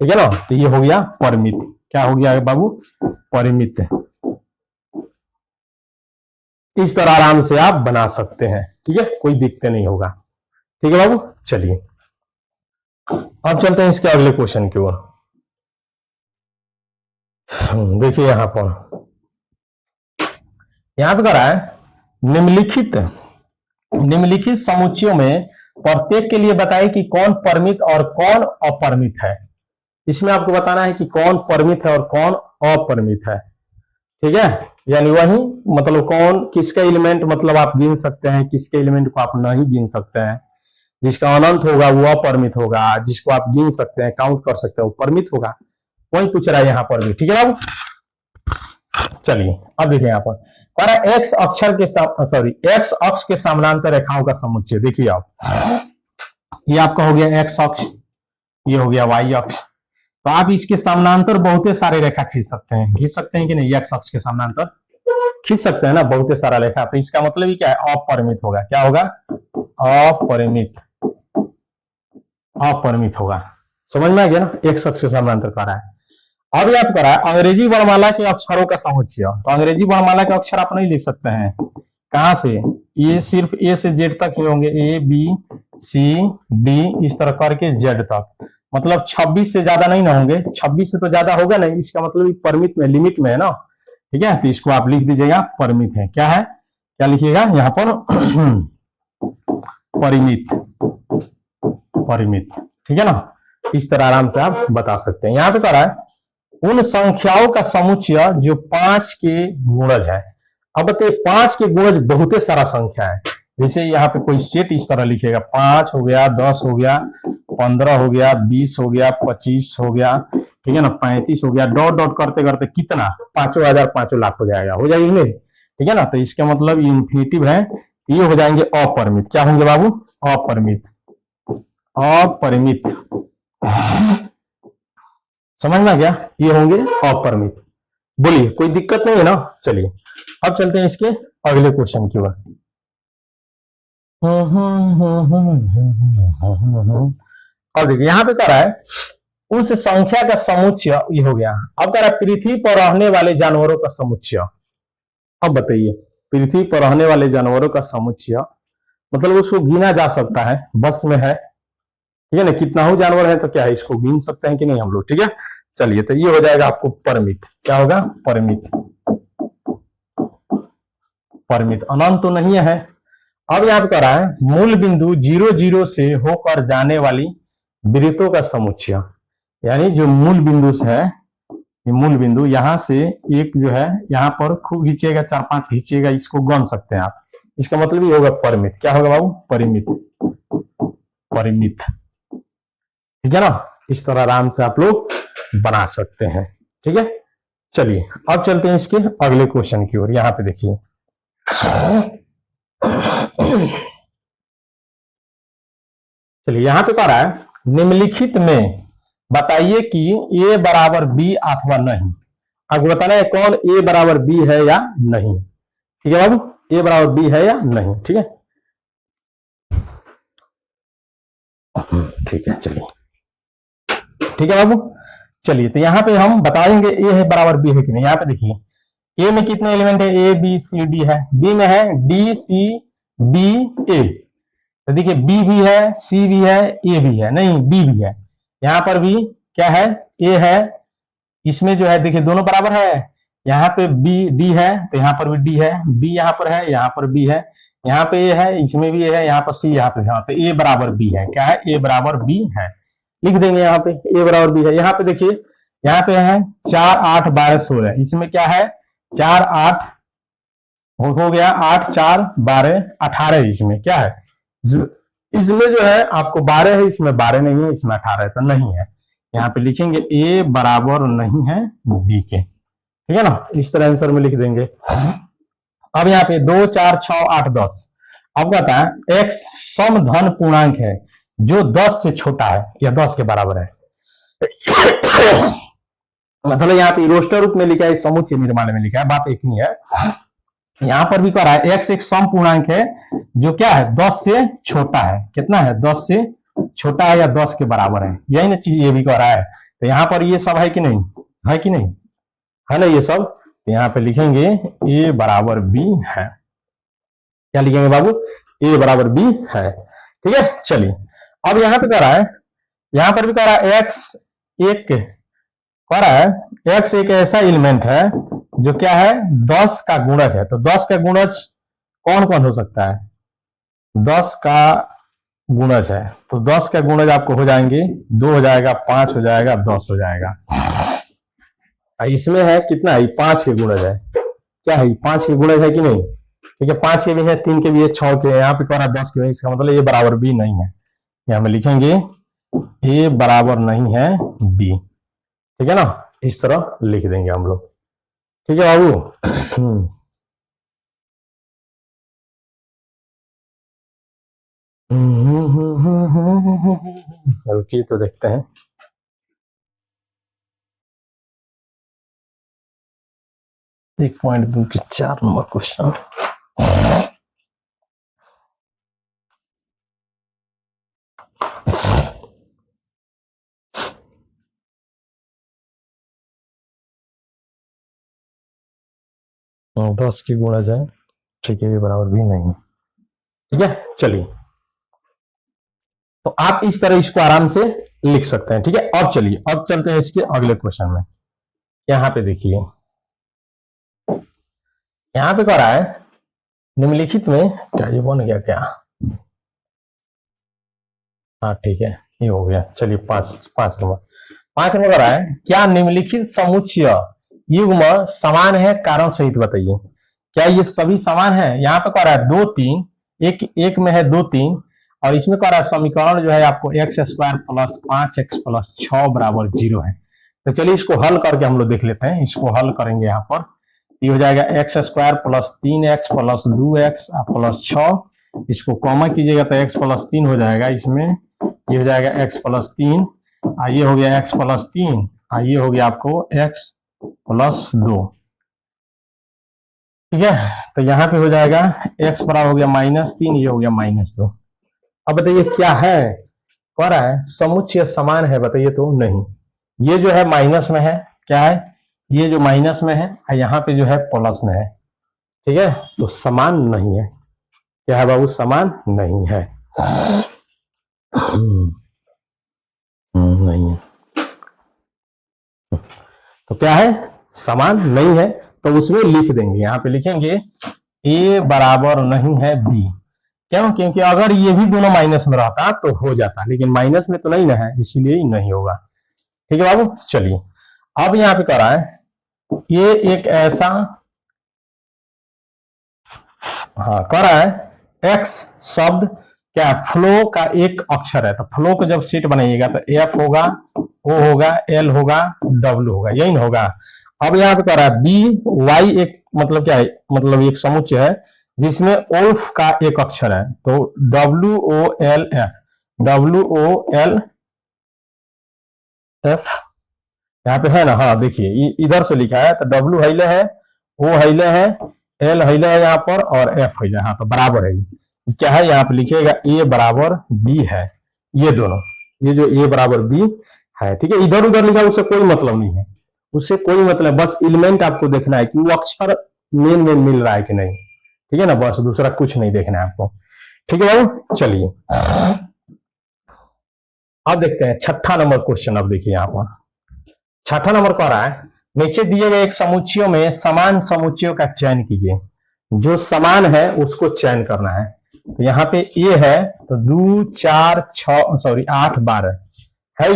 ठीक है ना। तो ये हो गया परिमित। क्या हो गया बाबू? परिमित। इस तरह आराम से आप बना सकते हैं, ठीक है, कोई दिक्कत नहीं होगा, ठीक है बाबू। चलिए अब चलते हैं इसके अगले क्वेश्चन की ओर। देखिए यहां पे कह रहा है निम्नलिखित समुच्चयों में प्रत्येक के लिए बताएं कि कौन परिमित और कौन अपरिमित है। इसमें आपको बताना है कि कौन परिमित है और कौन अपरिमित है। ठीक है, यानी वही मतलब कौन किसका एलिमेंट मतलब आप गिन सकते हैं, किसके एलिमेंट को आप नहीं गिन सकते हैं। जिसका अनंत होगा वो अपरिमित होगा, जिसको आप गिन सकते हैं काउंट कर सकते हैं वो परिमित होगा। वही पूछ रहा है यहाँ पर भी। ठीक है बाबू, चलिए अब देखिए यहाँ पर एक्स अक्षर के एक्स अक्ष के समानांतर रेखाओं का समुच्चय। देखिए आप, ये आपका हो गया एक्स अक्ष, ये हो गया वाई अक्ष। तो आप इसके समानांतर बहुत सारे रेखा खींच सकते हैं, कि नहीं, एक्स अक्ष के समानांतर खींच सकते हैं ना बहुत सारा रेखा। तो इसका मतलब ही क्या है, अपरिमित होगा। क्या होगा, अपरिमित, अपरिमित होगा। समझ में आ गया ना, एक्स अक्ष के समानांतर कर रहा है। अब याद करा अंग्रेजी वर्णमाला के अक्षरों का समुच्चय। तो अंग्रेजी वर्णमाला के अक्षर आप नहीं लिख सकते हैं, कहां से, ये सिर्फ ए से जेड तक ही होंगे, ए बी सी डी इस तरह करके जेड तक। मतलब 26 से ज्यादा नहीं ना होंगे, 26 से तो ज्यादा होगा नहीं, इसका मतलब परिमित में, लिमिट में है ना। ठीक है, तो इसको आप लिख दीजिएगा परिमित है। क्या है, क्या लिखिएगा यहाँ पर परिमित, परिमित। ठीक है ना, इस तरह आराम से आप बता सकते हैं। यहाँ पे कह रहा है उन संख्याओं का समुच्चय जो 5 के गुणज है। अब बताइए 5 के गुणज बहुत सारा संख्या है। जैसे यहाँ पे कोई सेट इस तरह लिखेगा, 5 हो गया, 10 हो गया, 15 हो गया, 20 हो गया, 25 हो गया, ठीक है ना, 35 हो गया, डॉट डॉट करते करते कितना 5,000 5 लाख हो जाएगा, हो जाएगी नहीं। ठीक है ना, तो इसका मतलब इन्फिनिटिव है, ये हो जाएंगे अपरिमित। क्या होंगे बाबू, अपरिमित, अपरिमित। समझ में आ गया, ये होंगे अपरिमित। बोलिए कोई दिक्कत नहीं है ना। चलिए अब चलते हैं इसके अगले क्वेश्चन की ओर। और देखिए यहाँ पे कह रहा है उस संख्या का समुच्चय, ये हो गया। अब कह रहा है पृथ्वी पर रहने वाले जानवरों का समुच्चय। अब बताइए पृथ्वी पर रहने वाले जानवरों का समुच्चय मतलब उसको गिना जा सकता है, बस में है। ठीक है ना, कितना हो जानवर है तो क्या है, इसको गिन सकते हैं कि नहीं हम लोग। ठीक है, चलिए तो ये हो जाएगा आपको परिमित। क्या होगा, परिमित, परिमित। अनंत तो नहीं है। अब यहाँ पे कह रहा है मूल बिंदु 0 0 से होकर जाने वाली वृत्तों का समुच्चय। यानी जो मूल बिंदु है, ये मूल बिंदु यहां से एक जो है यहाँ पर खूब खींचिएगा, 4-5 खींचिएगा, इसको गन सकते हैं आप। इसका मतलब ये होगा परिमित। क्या होगा बाबू, परिमित, परिमित। ठीक है ना, इस तरह आराम से आप लोग बना सकते हैं। ठीक है, चलिए अब चलते हैं इसके अगले क्वेश्चन की ओर। यहाँ पे देखिए चलिए यहाँ पे कह रहा है निम्नलिखित में बताइए कि ए बराबर बी अथवा नहीं। आपको बताना है कौन ए बराबर बी है या नहीं। ठीक है बाबू, ए बराबर बी है या नहीं। ठीक है, ठीक है, चलिए ठीक है बाबू। चलिए तो यहाँ पे हम बताएंगे ए है बराबर बी है कि नहीं। यहाँ पे देखिए ए में कितने एलिमेंट है, ए बी सी डी है, बी में है डी सी बी ए। तो देखिए बी भी है, सी भी है, ए भी है, नहीं बी भी है। यहाँ पर भी क्या है, ए है, इसमें जो है देखिए दोनों बराबर है। यहाँ पे बी डी है तो यहाँ पर भी डी है, बी यहाँ पर है, यहाँ पर बी है, यहाँ पे ए है, इसमें भी ए है, यहाँ पर सी, यहाँ पे ए बराबर बी है। क्या है, ए बराबर बी है। लिख देंगे यहाँ पे ए बराबर बी है। यहाँ पे देखिए यहाँ पे है 4 8 12 16, इसमें क्या है 4 8 हो गया, 8 4 12 18, इसमें क्या है, इसमें जो है आपको 12 है, इसमें 12 नहीं है, इसमें 18 है, तो नहीं है। यहाँ पे लिखेंगे ए बराबर नहीं है बी के। ठीक है ना, इस तरह आंसर में लिख देंगे। अब यहाँ पे 2 4 6 8 10। अब कहता है एक्स सम धन पूर्णांक है जो 10 से छोटा है या 10 के बराबर है। मतलब यहाँ पे रोस्टर रूप में लिखा है, समुच्चय निर्माण में लिखा है, बात एक ही है। यहाँ पर भी कह रहा है एक्स एक सम पूर्णांक है जो क्या है 10 से छोटा है। कितना है, 10 से छोटा है या 10 के बराबर है, यही ना चीज ये भी कह रहा है। तो यहाँ पर ये सब है कि नहीं, है कि नहीं, है ना ये सब। तो यहाँ पे लिखेंगे ए बराबर बी है। क्या लिखेंगे बाबू, ए बराबर बी है। ठीक है, चलिए अब यहाँ पे कह रहा है, यहाँ पर भी कह रहा है एक्स एक, कह रहा है एक्स एक ऐसा एलिमेंट है जो क्या है 10 का गुणज है। तो 10 का गुणज कौन कौन हो सकता है, 10 का गुणज है, तो 10 का गुणज आपको हो जाएंगे 2 हो जाएगा, 5 हो जाएगा, 10 हो जाएगा। इसमें है कितना है, 5 के गुणज है, क्या है 5 के गुणज है कि नहीं, ठीक है 5 के भी है, 3 के भी है, 6 के, यहाँ पे कह रहा 10 के, इसका मतलब ये बराबर बी नहीं है, यहाँ में लिखेंगे ए बराबर नहीं है बी, ठीक है ना, इस तरह लिख देंगे हम लोग, ठीक है बाबू। रुकिए तो देखते हैं, एक पॉइंट दो के 4 नंबर क्वेश्चन। तो 10 की गुणा जाए, ठीक है, ये बराबर भी नहीं, ठीक है। चलिए, तो आप इस तरह इसको आराम से लिख सकते हैं, ठीक है। अब चलिए, अब चलते हैं इसके अगले क्वेश्चन में। यहां पे देखिए, यहां पे कह रहा है निम्नलिखित में, क्या ये बन गया क्या, हाँ ठीक है, ये हो गया। चलिए 5 नंबर कह रहा है, क्या निम्नलिखित समुच्चय युग्म समान है, कारण सहित बताइए। क्या ये सभी समान है, यहाँ पे कह रहा है 2 3, एक में है 2 3, और इसमें कह रहा है समीकरण जो है आपको x² + 5x + 6 = 0 है। तो चलिए इसको हल करके हम लोग देख लेते हैं, इसको हल करेंगे। यहाँ पर ये हो जाएगा x² + 3x + 2x + 6, इसको कॉमा कीजिएगा तो x + 3 हो जाएगा, इसमें ये हो जाएगा x + 3, ये हो गया x + 3, ये हो गया आपको x + 2, ठीक है। तो यहाँ पे हो जाएगा x बराबर हो गया -3, ये हो गया -2। अब बताइए क्या है, कह रहा है समुच्चय समान है, बताइए तो नहीं, ये जो है माइनस में है, क्या है, ये जो माइनस में है, यहाँ पे जो है प्लस में है, ठीक है, तो समान नहीं है, क्या है बाबू, समान नहीं है, नहीं है, तो क्या है, समान नहीं है, तो उसमें लिख देंगे, यहाँ पे लिखेंगे a बराबर नहीं है b, क्यों, क्योंकि अगर ये भी दोनों माइनस में रहता तो हो जाता, लेकिन माइनस में तो नहीं ना है, इसीलिए ही नहीं होगा, ठीक है बाबू। चलिए, अब यहाँ पे कह रहा है ये एक ऐसा, हाँ कह रहा है x शब्द क्या, फ्लो का एक अक्षर है, तो फ्लो को जब सेट बनाइएगा तो f होगा, o होगा, l होगा, w होगा, यही ना होगा। अब यहाँ पे कह रहा है b y एक मतलब क्या है, मतलब एक समुच्चय है जिसमें ओल्फ का एक अक्षर है, तो WOLF यहाँ पे है ना, हाँ देखिए इधर से लिखा है, तो W हैले है, O हैले है, L हैले है यहाँ पर, और F हैले, हाँ तो बराबर है, क्या है यहाँ पे लिखिएगा A बराबर B है, ये दोनों, ये जो A बराबर B है, ठीक है। इधर उधर लिखा उससे कोई मतलब नहीं है, उससे कोई मतलब, बस एलिमेंट आपको देखना है कि वो अक्षर मेन मिल रहा है कि नहीं, ठीक है ना, बस दूसरा कुछ नहीं देखना है आपको, ठीक है बाबू। चलिए अब देखते हैं 6ठा नंबर क्वेश्चन। अब देखिए यहाँ पर 6ठा नंबर कह रहा है, नीचे दिए गए एक समुच्चयों में समान समुच्चयों का चयन कीजिए, जो समान है उसको चयन करना है। तो यहाँ पे ए है, तो 2 4 6 8 12 है,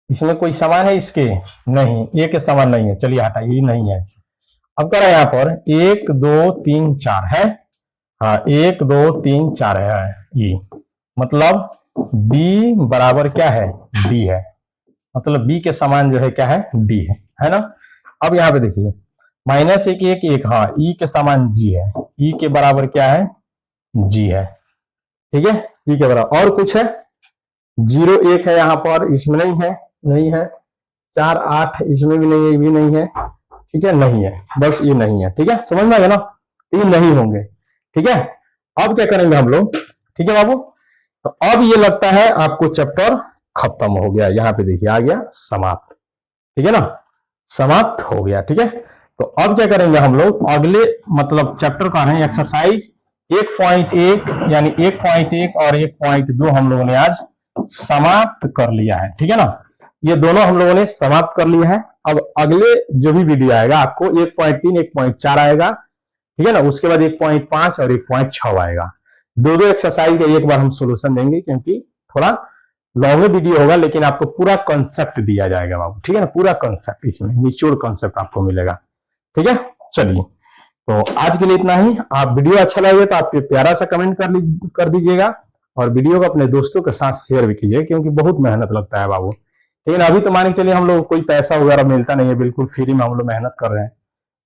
इसमें कोई समान है, इसके नहीं, ए के समान नहीं है, चलिए हटाइए, ये नहीं है। अब कह रहा है यहाँ पर 1 2 3 4 है, हाँ 1 2 3 4 है, ये मतलब b बराबर क्या है, d है, मतलब b के समान जो है क्या है, d है ना। अब यहाँ पे देखिए -1 1 1, हाँ e के समान g है, e के बराबर क्या है, g है, ठीक है, e के बराबर, और कुछ है 0 1 है यहाँ पर, इसमें नहीं है 4 8, इसमें भी नहीं है, ये भी नहीं है, ठीक है, नहीं है, बस ये नहीं है, ठीक है, समझ में आ गया ना, ये नहीं होंगे, ठीक है। अब क्या करेंगे हम लोग, ठीक है बाबू, तो अब ये लगता है आपको चैप्टर खत्म हो गया, यहाँ पे देखिए आ गया समाप्त, ठीक है ना, समाप्त हो गया, ठीक है। तो अब क्या करेंगे हम लोग, अगले मतलब चैप्टर का है एक्सरसाइज 1.1, यानी 1.1 और 1.2 हम लोगों ने आज समाप्त कर लिया है, ठीक है ना, ये दोनों हम लोगों ने समाप्त कर लिया है। अब अगले जो भी वीडियो आएगा आपको 1.3 1.4 आएगा, ठीक है ना, उसके बाद 1.5 और 1.6 आएगा। दो दो एक्सरसाइज का एक बार हम सोल्यूशन देंगे, क्योंकि थोड़ा लॉन्ग वीडियो होगा, लेकिन आपको पूरा कॉन्सेप्ट दिया जाएगा बाबू, ठीक है ना, पूरा कॉन्सेप्ट, इसमें निचोड़ कॉन्सेप्ट आपको मिलेगा। ठीक है, चलिए तो आज के लिए इतना ही। आप वीडियो अच्छा लगे तो आप प्यारा सा कमेंट कर दीजिएगा, और वीडियो को अपने दोस्तों के साथ शेयर भी कीजिए, क्योंकि बहुत मेहनत लगता है बाबू। लेकिन अभी तो मान के चलिए हम लोग कोई पैसा वगैरह मिलता नहीं है, बिल्कुल फ्री में हम लोग मेहनत कर रहे हैं।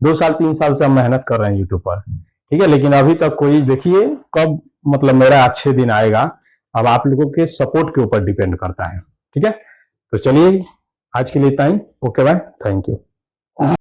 2 साल 3 साल से हम मेहनत कर रहे हैं यूट्यूब पर, ठीक है, लेकिन अभी तक कोई, देखिए कब मतलब मेरा अच्छे दिन आएगा, अब आप लोगों के सपोर्ट के ऊपर डिपेंड करता है। ठीक है, तो चलिए आज के लिए इतना ही। Okay bye, thank you.